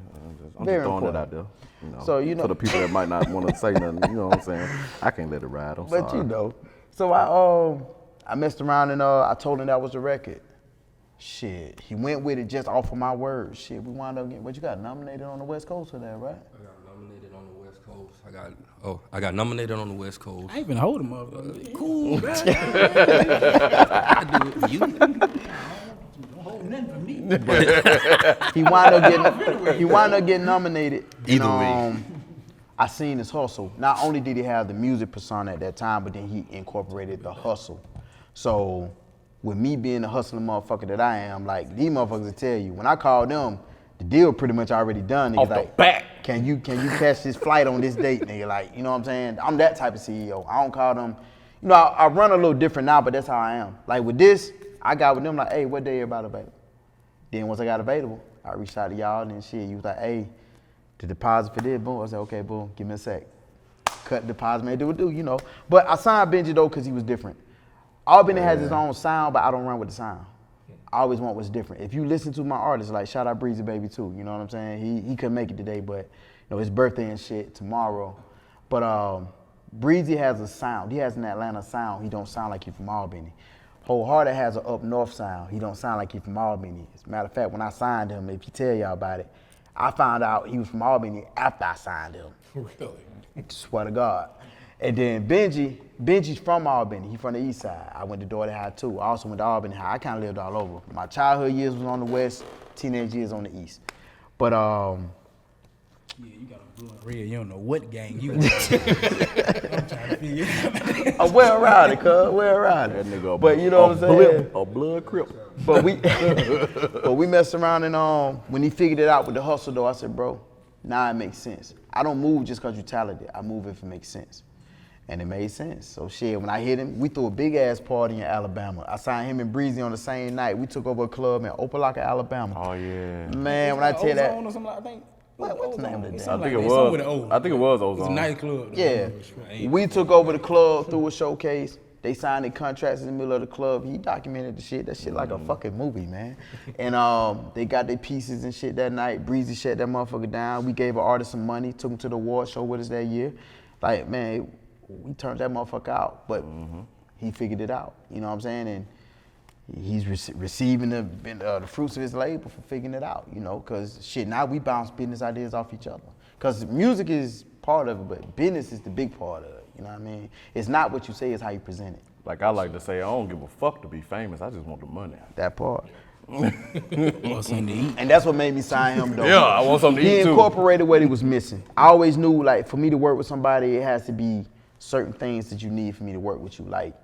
I'm Very just throwing important. it out there. You know, So, you know- for the people that might not want to say nothing, you know what I'm saying? I can't let it ride. I'm But sorry. you know, so I messed around and I told him that was the record. Shit, he went with it just off of my words. Shit, we wound up getting, what you got nominated on the West Coast for that, right? I got nominated on the West Coast. I got nominated on the West Coast. I ain't been holding him up. Cool, bro. I do it for you. Don't hold nothing for me. He wound up getting nominated. Either and, I seen his hustle. Not only did he have the music persona at that time, but then he incorporated the hustle. So with me being the hustling motherfucker that I am, like these motherfuckers will tell you, when I called them, the deal pretty much already done. Niggas Off the like, bat. Can you catch this flight on this date, nigga? Like, you know what I'm saying? I'm that type of CEO. I don't call them, you know, I run a little different now, but that's how I am. Like with this, I got with them like, hey, what day everybody available? Then once I got available, I reached out to y'all and then shit, you was like, hey, the deposit for this, boom. I said, okay, boom, give me a sec. Cut the deposit, man, do what do, you know. But I signed Benji though, cause he was different. Albany has his own sound, but I don't run with the sound. I always want what's different. If you listen to my artists, like shout out Breezy Baby too, you know what I'm saying? He couldn't make it today, but you know, his birthday and shit tomorrow. But Breezy has a sound. He has an Atlanta sound. He don't sound like he from Albany. Wholehearted has an up north sound. He don't sound like he from Albany. As a matter of fact, when I signed him, if you tell y'all about it, I found out he was from Albany after I signed him. Really? Swear to God. And then Benji's from Albany. He from the east side. I went to Doherty High too. I also went to Albany High. I kind of lived all over. My childhood years was on the west, teenage years on the east. But Yeah, you got a blood red. You don't know what gang you in. I'm trying to figure it out. I'm well-rounded, cuz, well-rounded. That nigga But you know what I'm saying? A blood crip. But we messed around and when he figured it out with the hustle though, I said, bro, now it makes sense. I don't move just because you're talented. I move if it makes sense. And it made sense. So shit, when I hit him, we threw a big ass party in Alabama. I signed him and Breezy on the same night. We took over a club in Opelika, Alabama. Oh yeah. Man, when I tell you that, Ozone or something like, I think. what's the name of that It's damn? something I think like it that. was. Something with an O. I think it was It's a Ozone. nightclub. Yeah, we took over the club through a showcase. They signed the contracts in the middle of the club. He documented the shit. That shit like a fucking movie, man. And they got their pieces and shit that night. Breezy shut that motherfucker down. We gave an artist some money, took him to the award show with us that year. Like, man, we turned that motherfucker out. But he figured it out, you know what I'm saying? And he's receiving the fruits of his labor for figuring it out, you know? Because shit, now we bounce business ideas off each other. Because music is part of it, but business is the big part of it. You know what I mean? It's not what you say, it's how you present it. Like I like to say, I don't give a fuck to be famous. I just want the money. That part. Or something to eat. And that's what made me sign him though. Yeah, I want something to He eat too. incorporated what he was missing. I always knew, like, for me to work with somebody, it has to be certain things that you need for me to work with you. Like,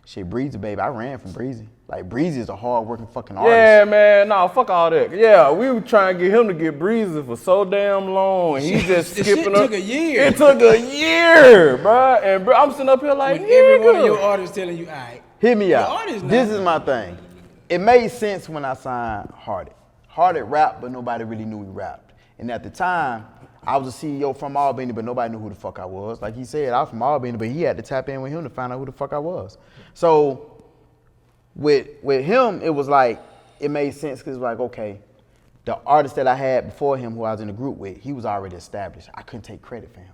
Shit, Breezy, baby, I ran from Breezy. Like, Breezy is a hard-working fucking artist. Yeah, man, nah, fuck all that. Yeah, we were trying to get him to get Breezy for so damn long, and he just The skipping shit up. took a year. It took a year, bro. And bro, I'm sitting up here like, When every one of nigga. your artists telling you, all right, Hear me Your out. artist This now. is my thing. It made sense when I signed Hearted. Hearted rapped, but nobody really knew he rapped. And at the time, I was a CEO from Albany, but nobody knew who the fuck I was. Like he said, I was from Albany, but he had to tap in with him to find out who the fuck I was. So with him, it was like, it made sense because it was like, okay, the artist that I had before him, who I was in the group with, he was already established. I couldn't take credit for him.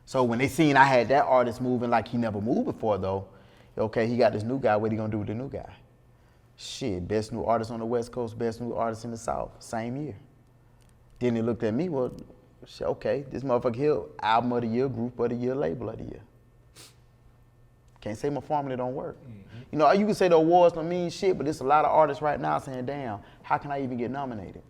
So when they seen I had that artist moving like he never moved before though, okay, he got this new guy, what he gonna do with the new guy? Shit, best new artist on the West Coast, best new artist in the South, same year. Then they looked at me, well, shit, okay, this motherfucker here, album of the year, group of the year, label of the year. Can't say my formula don't work. You know, you can say the awards don't mean shit, but there's a lot of artists right now saying, damn, how can I even get nominated?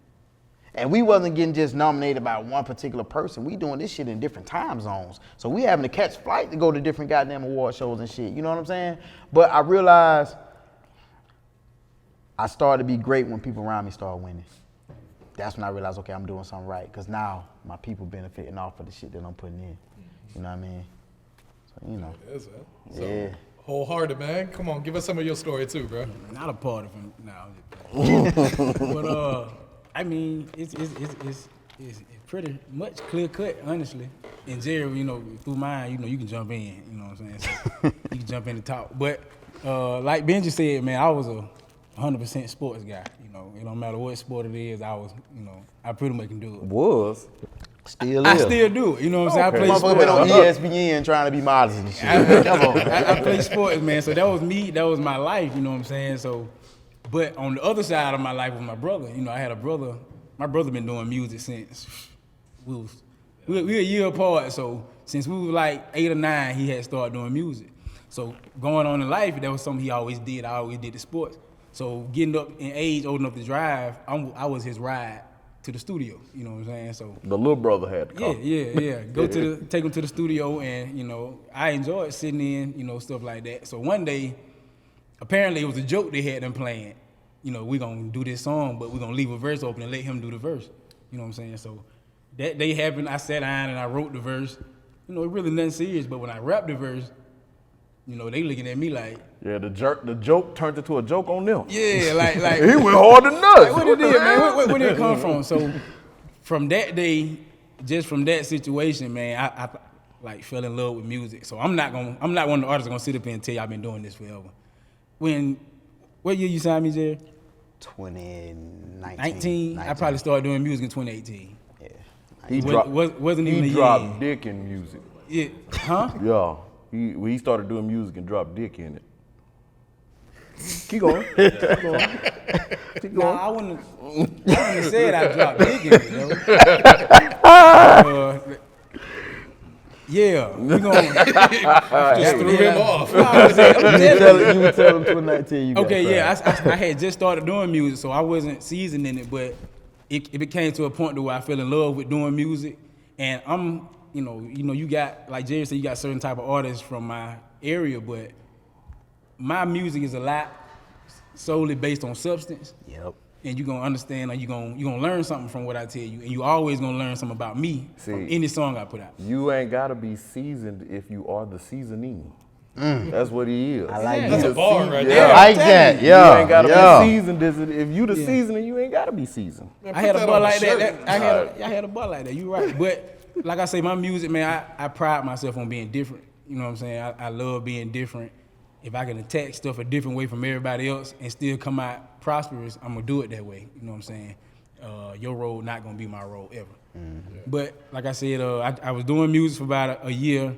And we wasn't getting just nominated by one particular person. We doing this shit in different time zones. So we having to catch flight to go to different goddamn award shows and shit. You know what I'm saying? But I realized I started to be great when people around me started winning. That's when I realized, okay, I'm doing something right. Because now my people benefiting off of the shit that I'm putting in. You know what I mean? So, you know. It is, huh? So, Yeah. Wholehearted, man. Come on, give us some of your story too, bro. not a part of him. No, I'm just playing. But I mean, it's pretty much clear cut, honestly. And Jerry, you know, through mine, you know, you can jump in. You know what I'm saying? So you can jump in and talk. But like Benji said, man, I was a 100% sports guy. You know, it don't matter what sport it is. I pretty much can do it. Was. Still I is. still do it. You know what I'm saying? I play Motherfucker been on sports. ESPN trying to be modest and shit. Come on. I play sports, man. So that was me. That was my life. You know what I'm saying? So, but on the other side of my life was my brother. You know, I had a brother. My brother been doing music since we a year apart. So since we were like 8 or 9, he had started doing music. So going on in life, that was something he always did. I always did the sports. So getting up in age, old enough to drive, I was his ride to the studio. You know what I'm saying? So The little brother had to come. yeah. Take him to the studio, and you know, I enjoyed sitting in, you know, stuff like that. So one day, apparently it was a joke they had them playing. You know, we gonna do this song, but we gonna leave a verse open and let him do the verse. You know what I'm saying? So that day happened. I sat down and I wrote the verse. You know, it really nothing serious, but when I rapped the verse, you know, they looking at me like, Yeah, the joke turned into a joke on them. yeah, like He went hard to nuts. like, what it did, man? Where did it come from? So from that day, just from that situation, man, I like fell in love with music. So I'm not one of the artists gonna sit up here and tell you I've been doing this forever. What year you signed me, Jerry? 2019. 19. I probably started doing music in 2018. Yeah. He Wasn't even a he year dropped in. dick in music. Yeah, huh? Yeah. He started doing music and dropped dick in it. Keep going. Nah, I wouldn't have said I dropped dick in it, though. Yeah, we gonna Just threw him off. You would tell him 2019 you got Okay, signed. yeah, I had just started doing music, so I wasn't seasoned in it, but it became to a point where I fell in love with doing music, and I'm, you know, you got, like Jerry said, you got certain type of artists from my area, but my music is a lot solely based on substance. Yep. And you're gonna understand, like you're gonna learn something from what I tell you, and you always gonna learn something about me from any song I put out. You ain't gotta be seasoned if you are the seasoning. That's what he is. I like That's that. a bar right Yeah. there. I like that. Yeah. You ain't gotta yeah. be seasoned. If you the seasoning, you ain't gotta be seasoned. Man, I put had a that butt on a like that. shirt. I had a butt like that. You right, but like I say, my music, man, I pride myself on being different. You know what I'm saying? I love being different. If I can attack stuff a different way from everybody else and still come out prosperous, I'm gonna do it that way. You know what I'm saying? Your road not gonna be my road ever. But like I said, I was doing music for about a year,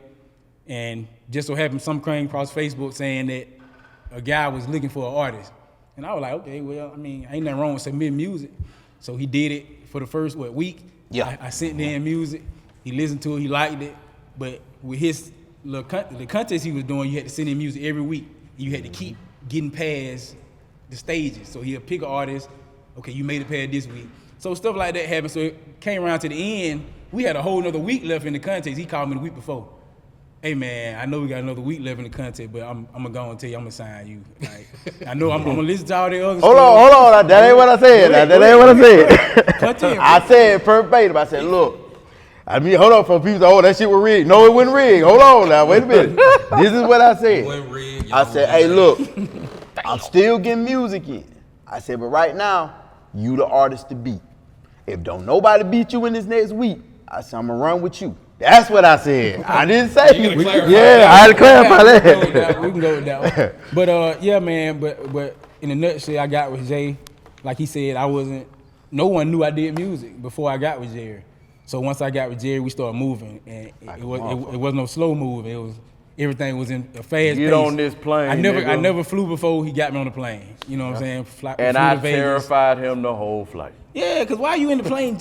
and just so happened some came across Facebook saying that a guy was looking for an artist, and I was like, okay, well, I mean, ain't nothing wrong with submitting music. So he did it for the first week. Yeah. I sent in music. He listened to it. He liked it. But with his the contest he was doing, you had to send in music every week. You had to keep getting past the stages. So he'll pick an artist. Okay, you made it past this week. So stuff like that happened. So it came around to the end. We had a whole nother week left in the contest. He called me the week before. Hey man, I know we got another week left in the contest, but I'm gonna go and tell you I'm gonna sign you. Like, I know I'm gonna listen to all the other Hold on. That ain't what I said. That ain't what I said. Content, I said verbatim. I said, look. I mean, hold on for people. Oh, that shit was rigged. No, it wasn't rigged. Hold on now. Wait a minute. This is what I said. I said, hey, look. I'm still getting music in. I said, but right now, you the artist to beat. If don't nobody beat you in this next week, I said, I'm gonna run with you. That's what I said. I didn't say. Yeah, I had to clarify that. We can go with that one. But yeah, man. But in a nutshell, I got with Jay. Like he said, no one knew I did music before I got with Jerry. So once I got with Jerry, we started moving, and it was no slow move. Everything was in a fast pace. Get on this plane. I never flew before he got me on the plane. You know what I'm saying? And I terrified him the whole flight. Yeah, because why are you in the plane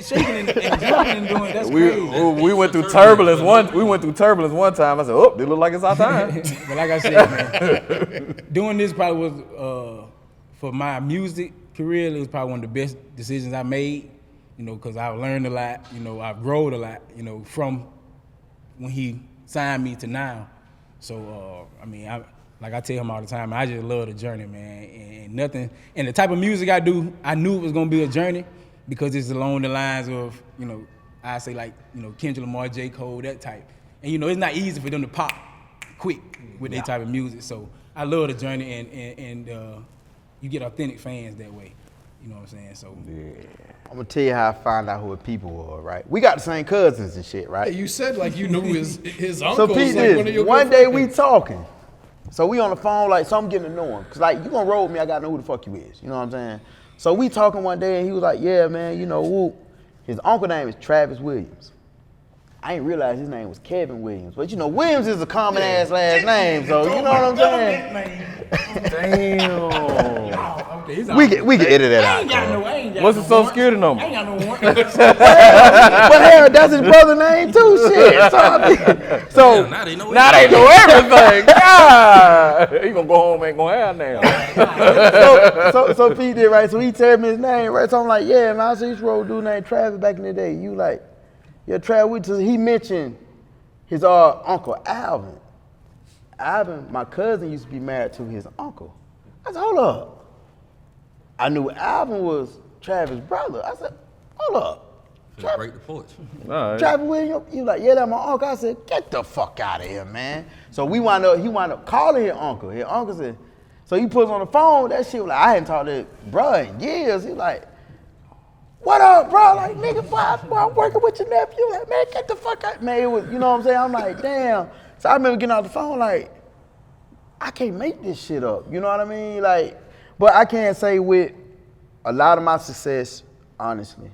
shaking and jumping and doing that's crazy. We went through turbulence one. We went through turbulence one time. I said, "Oh, it look like it's our time." But like I said, man, doing this probably was for my music career. It was probably one of the best decisions I made. You know, because I've learned a lot. You know, I've grown a lot. You know, from when he signed me to now. So I mean, like I tell him all the time, I just love the journey, man. And nothing. And the type of music I do, I knew it was gonna be a journey. Because it's along the lines of, you know, I say like, you know, Kendrick Lamar, J. Cole, that type. And, you know, it's not easy for them to pop quick with that type of music. So I love the journey, and you get authentic fans that way. You know what I'm saying? So yeah. I'm going to tell you how I found out who the people were, right? We got the same cousins and shit, right? Hey, you said like you knew his uncles. So Pete, like one of your one day we talking. So we on the phone, like, so I'm getting to know him. Because, like, you going to roll with me, I got to know who the fuck you is. You know what I'm saying? So we talking one day, and he was like, yeah, man, you know, his uncle name is Travis Williams. I didn't realize his name was Kevin Williams. But, you know, Williams is a common-ass last name, so you know what I'm saying? Damn. We can edit that out. I ain't got What's the Social Security number? I ain't got no warrant. But hell, that's his brother's name, too, shit. So Now they know everything. God, he gonna go home and ain't gonna have now. so Pete did, right? So he told me his name, right? So I'm like, yeah, man, I see this road dude named Travis back in the day. You like, yeah, Travis, he mentioned his uncle Alvin. Alvin, my cousin, used to be married to his uncle. I said, hold up. I knew Alvin was Travis' brother. I said, hold up. Break the porch. Right. Travis Williams, he was like, yeah, that's my uncle. I said, get the fuck out of here, man. So he wound up calling his uncle. His uncle said, so he puts on the phone, that shit was like, I hadn't talked to bro in years. He was like, what up, bro? Like, nigga, boy, I'm working with your nephew. Like, man, get the fuck out. Man, it was, you know what I'm saying? I'm like, damn. So I remember getting off the phone like, I can't make this shit up. You know what I mean? Like, but I can't say with a lot of my success, honestly.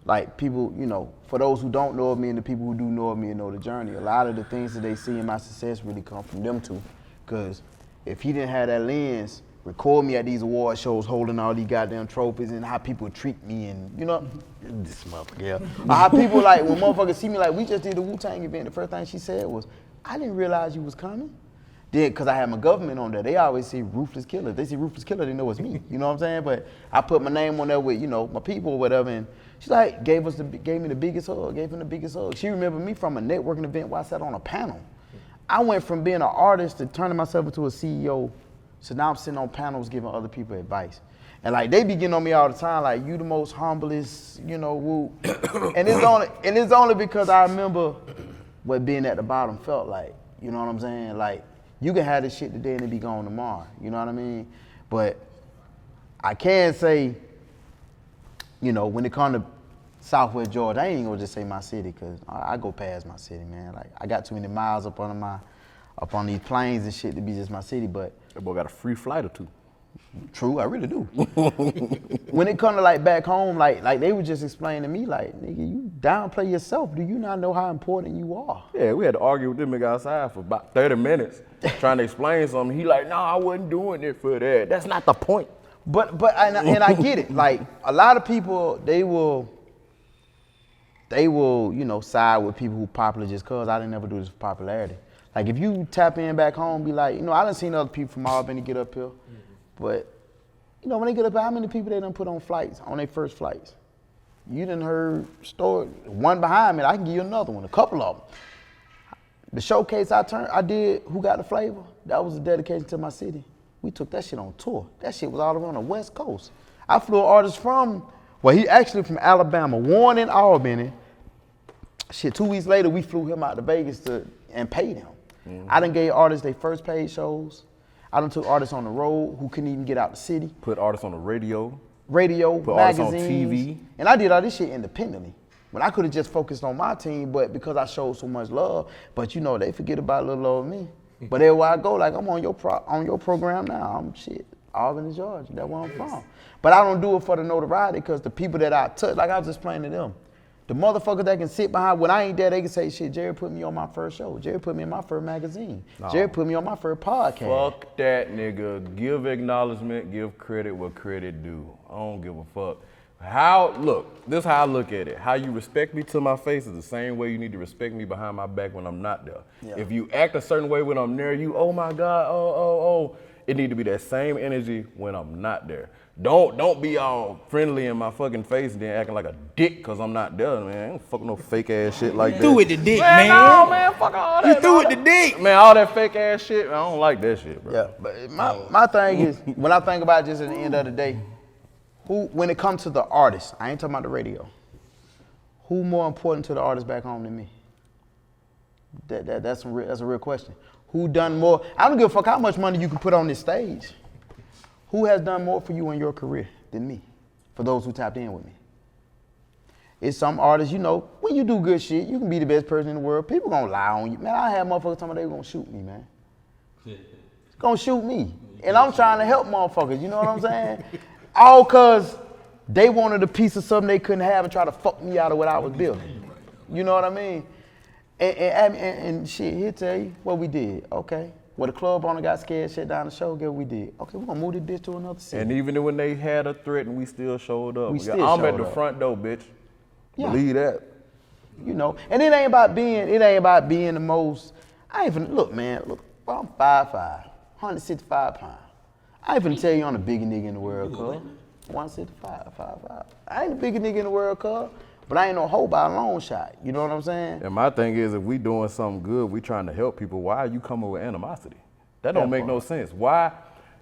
Like, people, you know, for those who don't know of me and the people who do know of me and know the journey, a lot of the things that they see in my success really come from them two. Because if he didn't have that lens, record me at these award shows holding all these goddamn trophies and how people treat me and, you know, this motherfucker, yeah. Or how people, like, when motherfuckers see me, like, we just did the Wu-Tang event, the first thing she said was, I didn't realize you was coming. Then, because I had my government on there, they always see Ruthless Killa. If they see Ruthless Killa, they know it's me. You know what I'm saying? But I put my name on there with, you know, my people or whatever, and she like gave me the biggest hug, gave him the biggest hug. She remembered me from a networking event where I sat on a panel. I went from being an artist to turning myself into a CEO, so now I'm sitting on panels giving other people advice. And like they be getting on me all the time, like you the most humblest, you know, woo. And it's only because I remember what being at the bottom felt like. You know what I'm saying? Like, you can have this shit today and it be gone tomorrow. You know what I mean? But I can say, you know, when it comes to Southwest Georgia, I ain't gonna just say my city, cause I go past my city, man. Like, I got too many miles up on these planes and shit to be just my city, but. That boy got a free flight or two. True, I really do. When it come to like back home, like they were just explaining to me, like, nigga, you downplay yourself. Do you not know how important you are? Yeah, we had to argue with them nigga outside for about 30 minutes trying to explain something. He like, nah, I wasn't doing it for that. That's not the point. But and I get it. Like, a lot of people, they will, you know, side with people who popular just cause I didn't never do this for popularity. Like, if you tap in back home, be like, you know, I done seen other people from Albany get up here. But, you know, when they get up here, how many people they done put on flights, on their first flights? You done heard story, one behind me, I can give you another one, a couple of them. The showcase I did, Who Got the Flavor, that was a dedication to my city. We took that shit on tour. That shit was all around the West Coast. I flew an artist he actually from Alabama, Warren in Albany. Shit, 2 weeks later, we flew him out to Vegas and paid him. Mm-hmm. I done gave artists their first paid shows. I done took artists on the road who couldn't even get out the city. Put artists on the radio. Put magazines. Artists on TV. And I did all this shit independently. When I could have just focused on my team, but because I showed so much love, but you know, they forget about little old me. But everywhere I go, like I'm on your program now. I'm Albany, Georgia. That's where I'm from. But I don't do it for the notoriety because the people that I touch, like I was explaining to them, the motherfuckers that can sit behind, when I ain't there, they can say, shit, Jerry put me on my first show. Jerry put me in my first magazine. No. Jerry put me on my first podcast. Fuck that, nigga. Give acknowledgement, give credit what credit due. I don't give a fuck. This is how I look at it. How you respect me to my face is the same way you need to respect me behind my back when I'm not there. Yeah. If you act a certain way when I'm near you, oh my God, it need to be that same energy when I'm not there. Don't be all friendly in my fucking face and then acting like a dick because I'm not there, man. I don't fuck no fake ass shit like that. You threw with the dick, man. No, man, fuck all that. You threw with the dick. Man, all that fake ass shit, I don't like that shit, bro. Yeah, but my thing is, when I think about it just at the end of the day, when it comes to the artist, I ain't talking about the radio, who more important to the artist back home than me? That's a real question. Who done more? I don't give a fuck how much money you can put on this stage. Who has done more for you in your career than me? For those who tapped in with me. It's some artists, you know, when you do good shit, you can be the best person in the world. People gonna lie on you. Man, I had motherfuckers telling me they were gonna shoot me, man. Gonna shoot me. And I'm trying to help motherfuckers, you know what I'm saying? All cause they wanted a piece of something they couldn't have and try to fuck me out of what I was building. You know what I mean? And shit, he'll tell you what we did, okay? Well, the club owner got scared, shut down the show, guess what we did? Okay, we're gonna move this bitch to another city. And even when they had a threat and we still showed up. I'm at the front door, bitch. Yeah. Believe that. You know, and it ain't about being the most, look, I'm 5'5", 165 pounds. I ain't finna tell you I'm the biggest nigga in the world, cuz. 165, 5'5". I ain't the biggest nigga in the world, cuz. But I ain't no hoe by a long shot. You know what I'm saying? And my thing is, if we doing something good, we trying to help people, why are you coming with animosity? That don't make no sense. Why?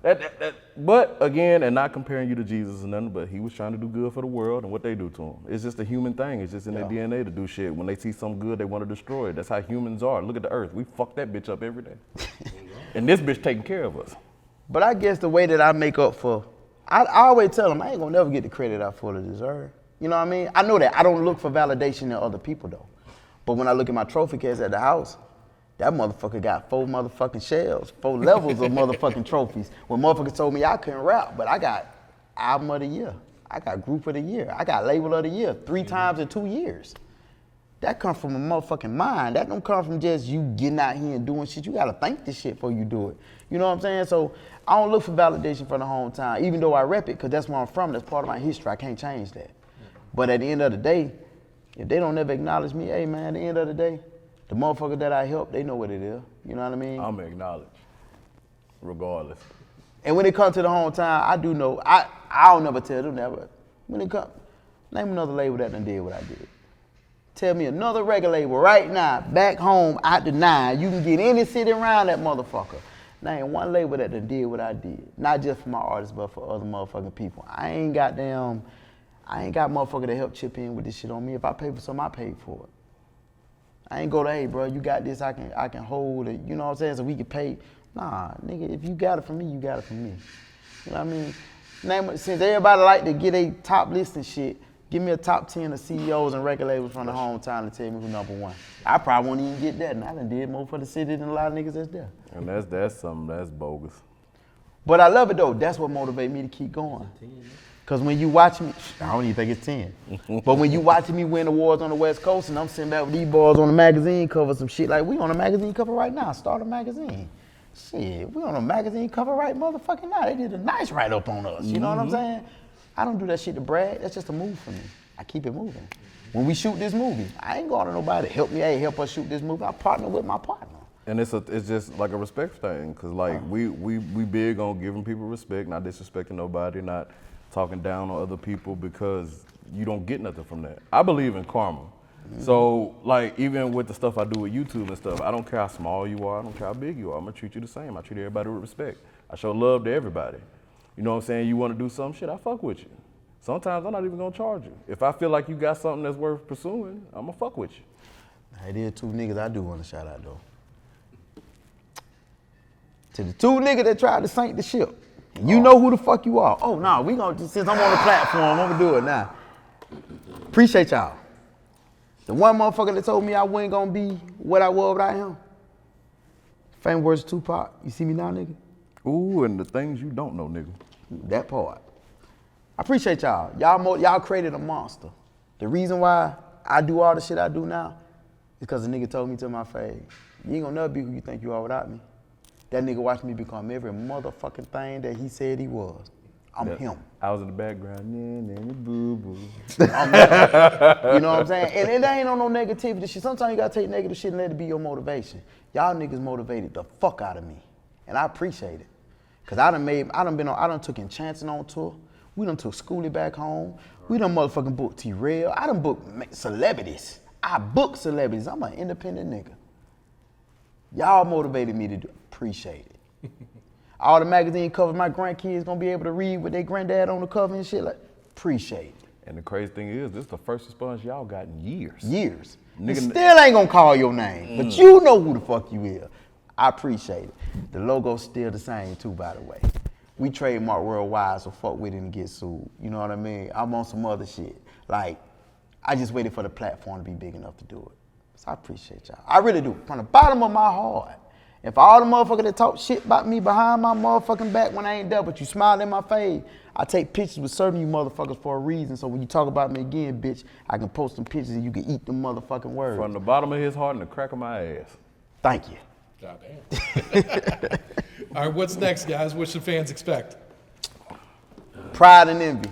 But again, and not comparing you to Jesus or nothing, but he was trying to do good for the world and what they do to him. It's just a human thing. It's just in their DNA to do shit. When they see something good, they want to destroy it. That's how humans are. Look at the earth. We fuck that bitch up every day. And this bitch taking care of us. But I guess the way that I make up for, I always tell them, I ain't gonna never get the credit I fully deserve. You know what I mean? I know that. I don't look for validation in other people though. But when I look at my trophy case at the house, that motherfucker got 4 motherfucking shelves, 4 levels of motherfucking trophies. When motherfuckers told me I couldn't rap, but I got album of the year. I got group of the year. I got label of the year 3 times in 2 years. That come from a motherfucking mind. That don't come from just you getting out here and doing shit. You gotta think this shit before you do it. You know what I'm saying? So I don't look for validation from the hometown, even though I rep it, because that's where I'm from. That's part of my history. I can't change that. But at the end of the day, if they don't ever acknowledge me, hey man, at the end of the day, the motherfucker that I help, they know what it is. You know what I mean? I'm acknowledged, regardless. And when it comes to the hometown, I do know, I don't never tell them that, but when it comes, name another label that done did what I did. Tell me another record label right now, back home, out the 9, you can get any city around that motherfucker. Name one label that done did what I did. Not just for my artists, but for other motherfucking people. I ain't got motherfucker that help chip in with this shit on me. If I pay for something, I paid for it. I ain't go to, hey bro, you got this, I can hold it, you know what I'm saying, so we can pay. Nah, nigga, if you got it from me, you got it from me. You know what I mean? Since everybody like to get a top list and shit, give me a top 10 of CEOs and record labels from the hometown to tell me who number 1. I probably won't even get that, and I done did more for the city than a lot of niggas that's there. And that's something that's bogus. But I love it though, that's what motivates me to keep going. Because when you watch me, I don't even think it's 10. But when you watching me win awards on the West Coast and I'm sitting back with these boys on the magazine cover, some shit like we on a magazine cover right now, Start a Magazine. Shit, we on a magazine cover right motherfucking now. They did a nice write-up on us, you know what I'm saying? I don't do that shit to brag, that's just a move for me. I keep it moving. When we shoot this movie, I ain't going to nobody to help me, hey, help us shoot this movie. I partner with my partner. And it's just like a respect thing, because like we big on giving people respect, not disrespecting nobody, not talking down on other people, because you don't get nothing from that. I believe in karma. So, like, even with the stuff I do with YouTube and stuff, I don't care how small you are, I don't care how big you are, I'm gonna treat you the same. I treat everybody with respect. I show love to everybody. You know what I'm saying? You wanna do some shit, I fuck with you. Sometimes I'm not even gonna charge you. If I feel like you got something that's worth pursuing, I'm gonna fuck with you. Hey, there's two niggas I do want to shout out though. To the two niggas that tried to sink the ship. You know who the fuck you are. Oh, nah, we gonna, since I'm on the platform, I'm gonna do it now. Appreciate y'all. The one motherfucker that told me I wasn't gonna be what I was without him. Famous words of Tupac. You see me now, nigga? Ooh, and the things you don't know, nigga. That part. I appreciate y'all. Y'all created a monster. The reason why I do all the shit I do now is because the nigga told me to my face, you ain't gonna never be who you think you are without me. That nigga watched me become every motherfucking thing that he said he was. I'm him. I was in the background, boo boo. You know what I'm saying? And it ain't on no negativity shit. Sometimes you gotta take negative shit and let it be your motivation. Y'all niggas motivated the fuck out of me. And I appreciate it. Cause I done took Enchanting on tour. We done took Schoolie back home. We done motherfucking booked T-Rail. I done booked celebrities. I book celebrities. I'm an independent nigga. Y'all motivated me to do. Appreciate it. All the magazine covers my grandkids gonna be able to read with their granddad on the cover and shit. Like, appreciate it. And the crazy thing is, this is the first response y'all got in years. Years. Nigga, Still ain't gonna call your name, but you know who the fuck you is. I appreciate it. The logo's still the same too, by the way. We trademark worldwide, so fuck with it and get sued. You know what I mean? I'm on some other shit. Like, I just waited for the platform to be big enough to do it. So I appreciate y'all. I really do. From the bottom of my heart. If all the motherfuckers that talk shit about me behind my motherfucking back when I ain't there, but you smile in my face, I take pictures with certain you motherfuckers for a reason. So when you talk about me again, bitch, I can post some pictures and you can eat them motherfucking words. From the bottom of his heart and the crack of my ass. Thank you. Goddamn. All right, what's next, guys? What should fans expect? Pride and Envy.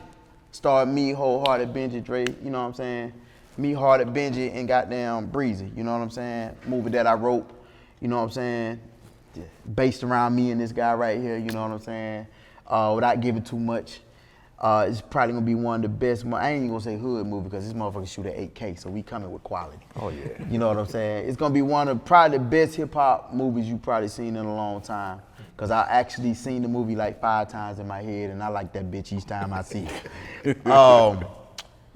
Starred me, Wholehearted Benjie, Dre, you know what I'm saying? Me, Hearted Benjie, and goddamn Breezy, you know what I'm saying? Movie that I wrote, you know what I'm saying? Based around me and this guy right here, you know what I'm saying? Without giving too much. It's probably gonna be one of the best, I ain't even gonna say hood movie because this motherfucker shoot at 8K, so we coming with quality. Oh yeah. You know what I'm saying? It's gonna be one of probably the best hip hop movies you've probably seen in a long time. Cause I actually seen the movie like 5 times in my head and I like that bitch each time I see it.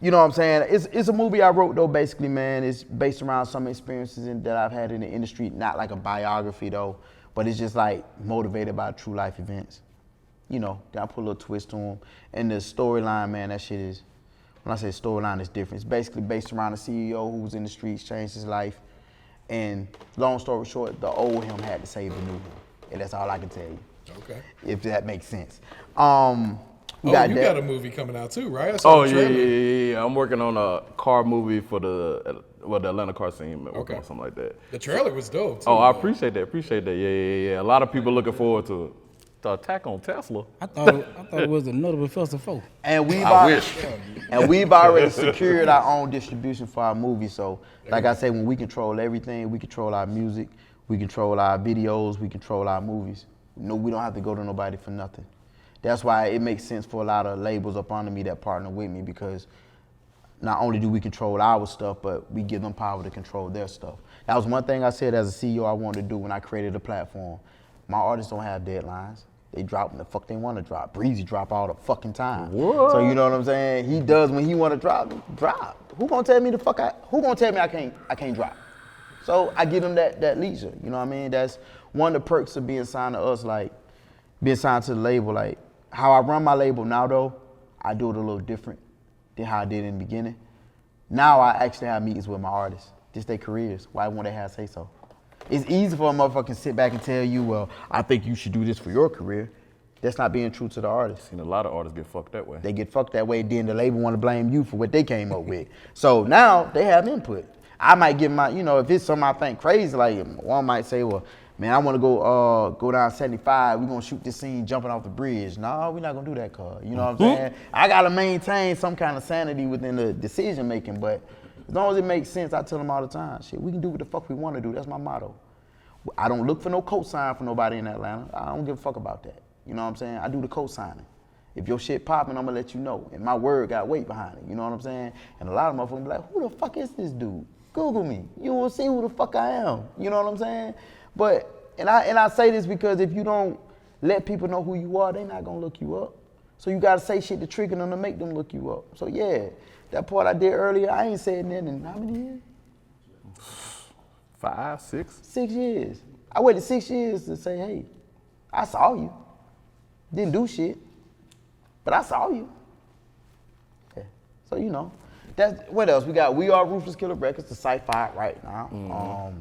You know what I'm saying? It's a movie I wrote though, basically, man. It's based around some experiences that I've had in the industry, not like a biography though, but it's just like motivated by true life events. You know, then I put a little twist to them. And the storyline, man, that shit is, when I say storyline, it's different. It's basically based around a CEO who was in the streets, changed his life. And long story short, the old him had to save the new him. And that's all I can tell you. Okay. If that makes sense. You got a movie coming out too, right? I saw Oh the trailer. yeah. I'm working on a car movie for the Atlanta car scene, working on something like that. The trailer was dope too. Oh, I appreciate that. Yeah. A lot of people looking forward to it. The attack on Tesla. I thought it was a notable festival. And we've wish. already secured our own distribution for our movie. So, like I say, when we control everything, we control our music, we control our videos, we control our movies. No, we don't have to go to nobody for nothing. That's why it makes sense for a lot of labels up under me that partner with me, because not only do we control our stuff, but we give them power to control their stuff. That was one thing I said as a CEO I wanted to do when I created the platform. My artists don't have deadlines. They drop when the fuck they want to drop. Breezy drop all the fucking time. What? So you know what I'm saying? He does when he want to drop. Who gonna tell me who gonna tell me I can't drop? So I give them that leisure. You know what I mean? That's one of the perks of being signed to us, like being signed to the label. Like how I run my label now though, I do it a little different than how I did in the beginning. Now I actually have meetings with my artists, just their careers. Why won't they have say so? It's easy for a motherfucker to sit back and tell you, well, I think you should do this for your career. That's not being true to the artist. Seen a lot of artists get fucked that way. They get fucked that way, then the label want to blame you for what they came up with. So now they have input. I might give my, if it's something I think crazy, like one might say, well, man, I want to go down 75. We're going to shoot this scene jumping off the bridge. No, we're not going to do that, cuz. You know what I'm saying? I got to maintain some kind of sanity within the decision making, but as long as it makes sense, I tell them all the time, shit, we can do what the fuck we want to do. That's my motto. I don't look for no cosign for nobody in Atlanta. I don't give a fuck about that. You know what I'm saying? I do the cosigning. If your shit popping, I'm gonna let you know. And my word got weight behind it, you know what I'm saying? And a lot of motherfuckers be like, who the fuck is this dude? Google me. You won't see who the fuck I am. You know what I'm saying? But, and I say this because if you don't let people know who you are, they not gonna look you up. So you gotta say shit to trigger them to make them look you up. So yeah, that part I did earlier, I ain't said that in how many years? 5, 6. 6 years. I waited 6 years to say, hey, I saw you. Didn't do shit, but I saw you. Yeah. So you know, that's what else we got. We are Ruthless Killa Records, the sci-fi right now.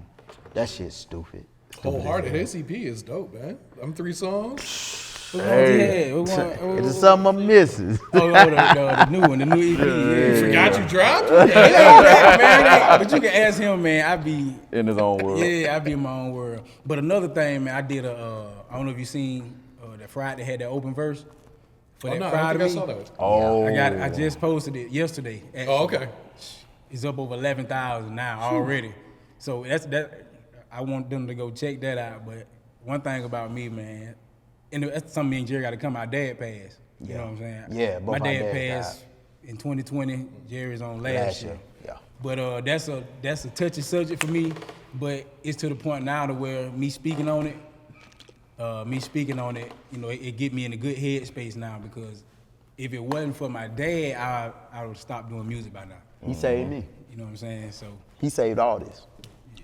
That shit's stupid. Wholehearted, his EP is dope, man. Them 3 songs. Hey, it's something I'm missing. The new one, the new EP. Yeah. Forgot you dropped? Man, but you can ask him, man. I be In his own world. Yeah, I be in my own world. But another thing, man, I did I don't know if you seen that Friday had that open verse for that I Friday. think I saw that. Oh. I just posted it yesterday. Actually. Oh, okay. It's up over 11,000 now already. So that. I want them to go check that out. But one thing about me, man, and that's something me and Jerry got to come. My dad passed. You know what I'm saying? Yeah, both my our dad dads passed in 2020. Jerry's on last year. Yeah. But that's a touchy subject for me. But it's to the point now to where me speaking on it, you know, it get me in a good headspace now because if it wasn't for my dad, I would stop doing music by now. He saved me. You know what I'm saying? So He saved all this.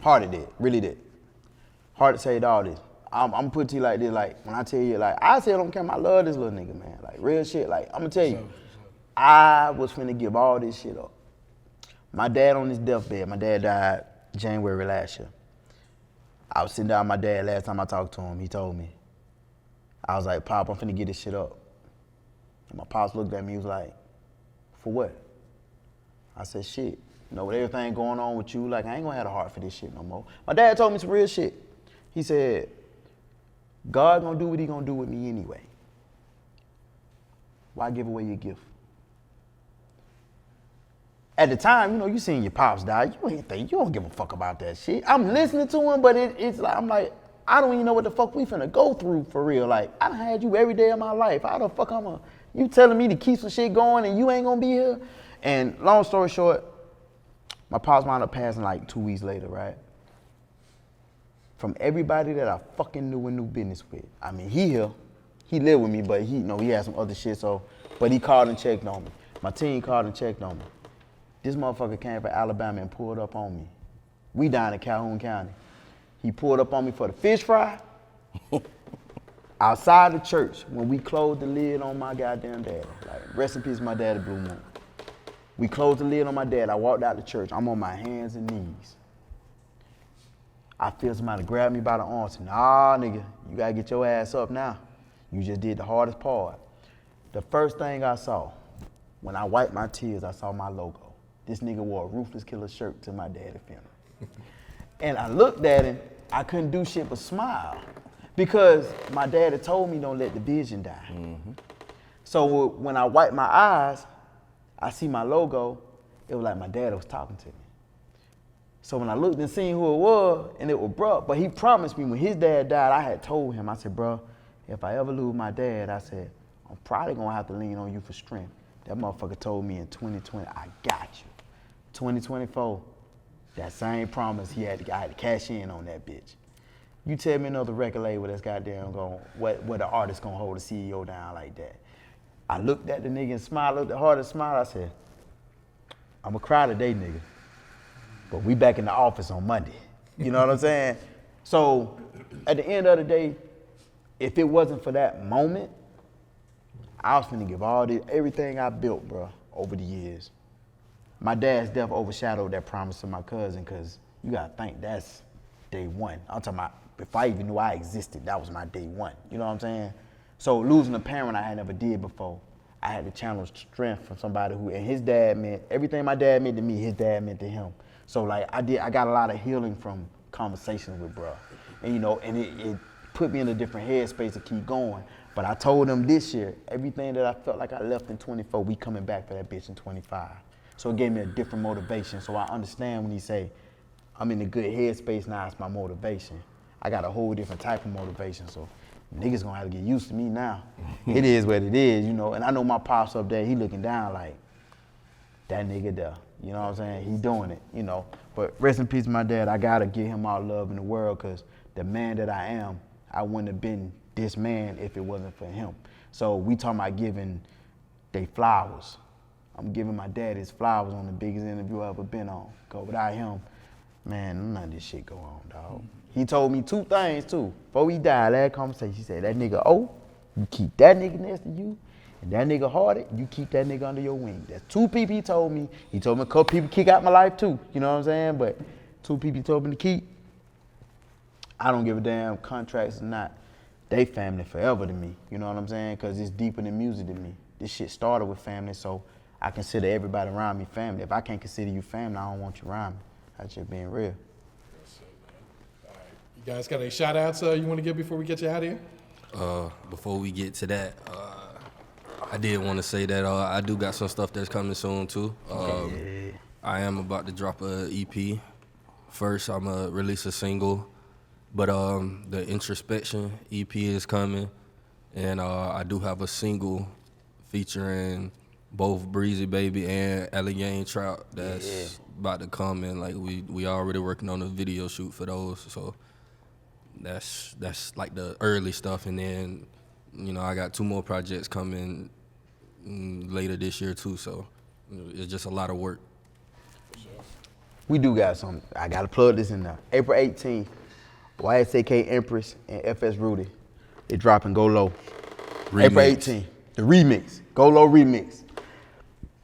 Hearted did, really did. Hearted saved all this. I'm gonna put it to you like this, like when I tell you, like I say I don't care, I love this little nigga, man. Like real shit. Like I'm gonna tell you, I was finna give all this shit up. My dad on his deathbed. My dad died January last year. I was sitting down with my dad last time I talked to him. He told me, I was like, Pop, I'm finna get this shit up. And my pops looked at me. He was like, for what? I said, shit. You know, with everything going on with you, like, I ain't gonna have a heart for this shit no more. My dad told me some real shit. He said, God gonna do what he gonna do with me anyway. Why give away your gift? At the time, you know, you seen your pops die, you don't give a fuck about that shit. I'm listening to him, but it's like, I'm like, I don't even know what the fuck we finna go through for real. Like, I done had you every day of my life. How the fuck you telling me to keep some shit going and you ain't gonna be here? And long story short, my pops wound up passing like 2 weeks later, right? From everybody that I fucking knew and knew business with. I mean, he lived with me, but he had some other shit, but he called and checked on me. My team called and checked on me. This motherfucker came from Alabama and pulled up on me. We down in Calhoun County. He pulled up on me for the fish fry outside the church when we closed the lid on my goddamn dad. Like, rest in peace, my daddy, Blue Moon. We closed the lid on my dad. I walked out the church. I'm on my hands and knees. I feel somebody grab me by the arm and say, nah, nigga, you gotta get your ass up now. You just did the hardest part. The first thing I saw, when I wiped my tears, I saw my logo. This nigga wore a Ruthless Killa shirt to my daddy's funeral. And I looked at him, I couldn't do shit but smile. Because my dad had told me don't let the vision die. Mm-hmm. So when I wiped my eyes, I see my logo, it was like my dad was talking to me. So when I looked and seen who it was, and it was bruh, but he promised me when his dad died, I had told him, I said, bruh, if I ever lose my dad, I said, I'm probably gonna have to lean on you for strength. That motherfucker told me in 2020, I got you. 2024, that same promise, I had to cash in on that bitch. You tell me another record label that's goddamn what the artist gonna hold a CEO down like that. I looked at the nigga and smiled, looked at the hardest smile, I said, I'ma cry today, nigga. But we back in the office on Monday. You know what I'm saying? So at the end of the day, if it wasn't for that moment, I was finna give everything I built, bro, over the years. My dad's death overshadowed that promise to my cousin, cause you gotta think that's day one. I'm talking about before I even knew I existed, that was my day one. You know what I'm saying? So losing a parent I had never did before, I had to channel strength from somebody who, and his dad meant, everything my dad meant to me, his dad meant to him. So like I got a lot of healing from conversations with bro. And you know, and it put me in a different headspace to keep going. But I told him this year, everything that I felt like I left in 24, we coming back for that bitch in 25. So it gave me a different motivation. So I understand when he say, I'm in a good headspace now, it's my motivation. I got a whole different type of motivation. So niggas gonna have to get used to me now. It is what it is, you know. And I know my pops up there, he looking down like, that nigga there. You know what I'm saying? He doing it, you know. But rest in peace, my dad. I gotta give him all love in the world, cause the man that I am, I wouldn't have been this man if it wasn't for him. So we talking about giving they flowers. I'm giving my dad his flowers on the biggest interview I ever been on. Cause without him, man, none of this shit go on, dog. He told me 2 things too. Before he died, last conversation, he said, that nigga you keep that nigga next to you, and that nigga Hearted, you keep that nigga under your wing. That's 2 people he told me. He told me a couple people kick out my life too, you know what I'm saying? But 2 people he told me to keep. I don't give a damn contracts or not. They family forever to me, you know what I'm saying? Cause it's deeper than music to me. This shit started with family, so I consider everybody around me family. If I can't consider you family, I don't want you around me. That's just being real. All right. You guys got any shout outs you want to give before we get you out of here? Before we get to that, I did want to say that I do got some stuff that's coming soon too. I am about to drop a EP. First, I'm gonna release a single, but the Introspection EP is coming, and I do have a single featuring both Breezy Baby and Alligator Trout that's about to come, and like we already working on a video shoot for those, so that's like the early stuff. And then, you know, I got 2 more projects coming later this year too, so it's just a lot of work. We do got something. I gotta plug this in there. April 18th, YSAK Empress and FS Rudy. They dropping Go Low. Remix. April 18th, the remix, Go Low remix.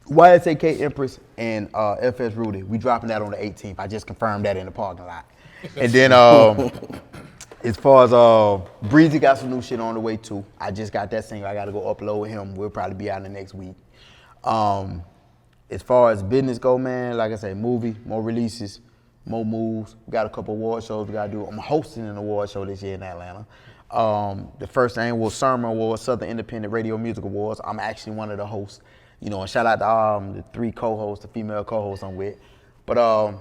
YSAK Empress and FS Rudy. We dropping that on the 18th. I just confirmed that in the parking lot. And then as far as Breezy got some new shit on the way too. I just got that single. I gotta go upload with him. We'll probably be out in the next week. As far as business go, man, like I say, movie, more releases, more moves. We got a couple award shows we gotta do. I'm hosting an award show this year in Atlanta. The first annual Sermon Awards, Southern Independent Radio Music Awards. I'm actually one of the hosts. You know, and shout out to the 3 co-hosts, the female co-hosts I'm with. But I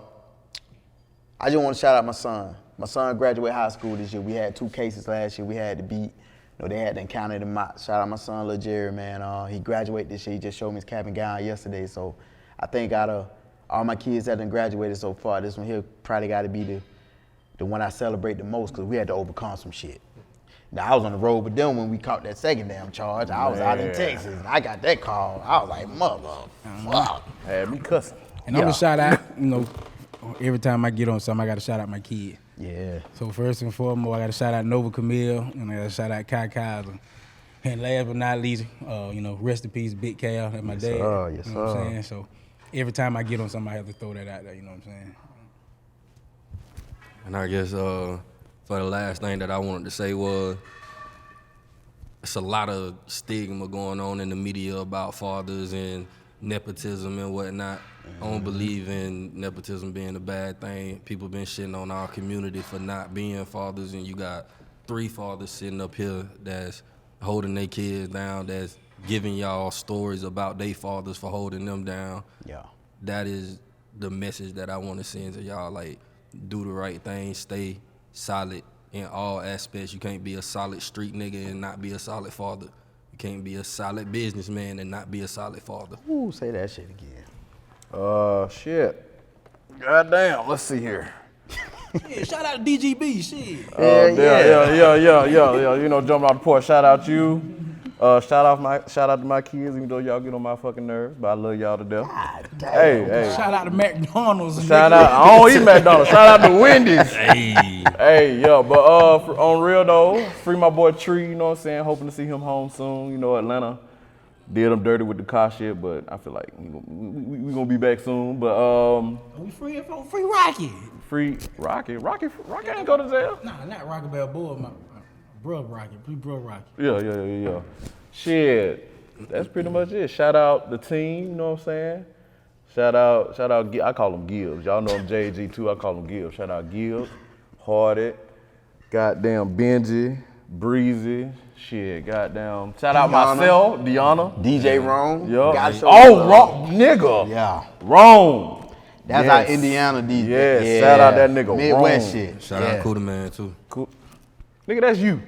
just want to shout out my son. My son graduated high school this year. We had 2 cases last year we had to beat. You know, they had to encounter the mock. Shout out my son, Lil Jerry, man. He graduated this year. He just showed me his cap and gown yesterday. So I think out of all my kids that done graduated so far, this one here probably got to be the one I celebrate the most, because we had to overcome some shit. Now, I was on the road with them when we caught that second damn charge. I was out in Texas, and I got that call. I was like, motherfucker. Had me cussing. And I'm gonna shout out, you know, every time I get on something, I gotta shout out my kid. Yeah. So first and foremost, I gotta shout out Nova Camille, and I gotta shout out Kai Kaiser. And last but not least, you know, rest in peace, Big Cal, that's my dad. Sir, yes, you know what sir. I'm saying? So every time I get on something, I have to throw that out there, you know what I'm saying? And I guess for the last thing that I wanted to say was, it's a lot of stigma going on in the media about fathers and nepotism and whatnot. I don't believe in nepotism being a bad thing. People been shitting on our community for not being fathers, and you got 3 fathers sitting up here that's holding their kids down, that's giving y'all stories about their fathers for holding them down. Yeah. That is the message that I want to send to y'all. Like, do the right thing, stay solid in all aspects. You can't be a solid street nigga and not be a solid father. You can't be a solid businessman and not be a solid father. Ooh, say that shit again. Shit. Goddamn, let's see here. Yeah, shout out to DGB, shit. Yeah. You know, jumping off the porch. Shout out you. Shout out to my kids, even though y'all get on my fucking nerves, but I love y'all to death. Hey. Shout out to McDonald's. Shout out. I don't eat McDonald's. Shout out to Wendy's. Hey, yo, but on real though, free my boy Tree. You know what I'm saying? Hoping to see him home soon. You know, Atlanta did him dirty with the car shit, but I feel like we gonna be back soon. But We free Rocky. free Rocky ain't go to jail. Nah, not Rocky Balboa, my bro Rocky. Free bro Rocky. Yeah. Shit, that's pretty much it. Shout out the team, you know what I'm saying? Shout out, I call him Gibbs. Y'all know I'm J.A.G.2, I call him Gibbs. Shout out Gibbs, Hearted, goddamn Benjie, Breezy, shit, goddamn. Shout out myself, Deanna. DJ Rome. Yup. Gotta show Oh, love. wrong, nigga. Yeah. Wrong. That's Yes. our Indiana DJ. Yes, shout out that nigga Midwest Rome. shit. Shout out Kuda Man too. Cool. Nigga, that's you.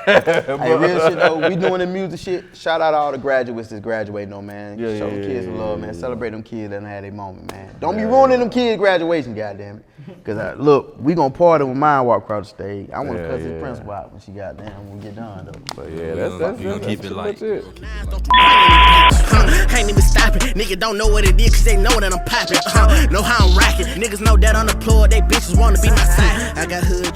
Hey, real shit though, we doing the music shit. Shout out to all the graduates that's graduating though, man. Yeah, Show yeah, the kids yeah, some love, yeah, man. yeah. Celebrate them kids that had their moment, man. Don't be ruining them kids' graduation, goddamn it. Cause look, we gonna party when mine walk across the stage. I want to cuss his principal out when she got down when we get done though. But yeah, that's We gonna keep it pretty light. much it. Ain't even stopping. Nigga don't know what it is, cause they know that I'm popping. Know how I'm rocking. Niggas know that I'm the plug, they bitches wanna be my side. I got hood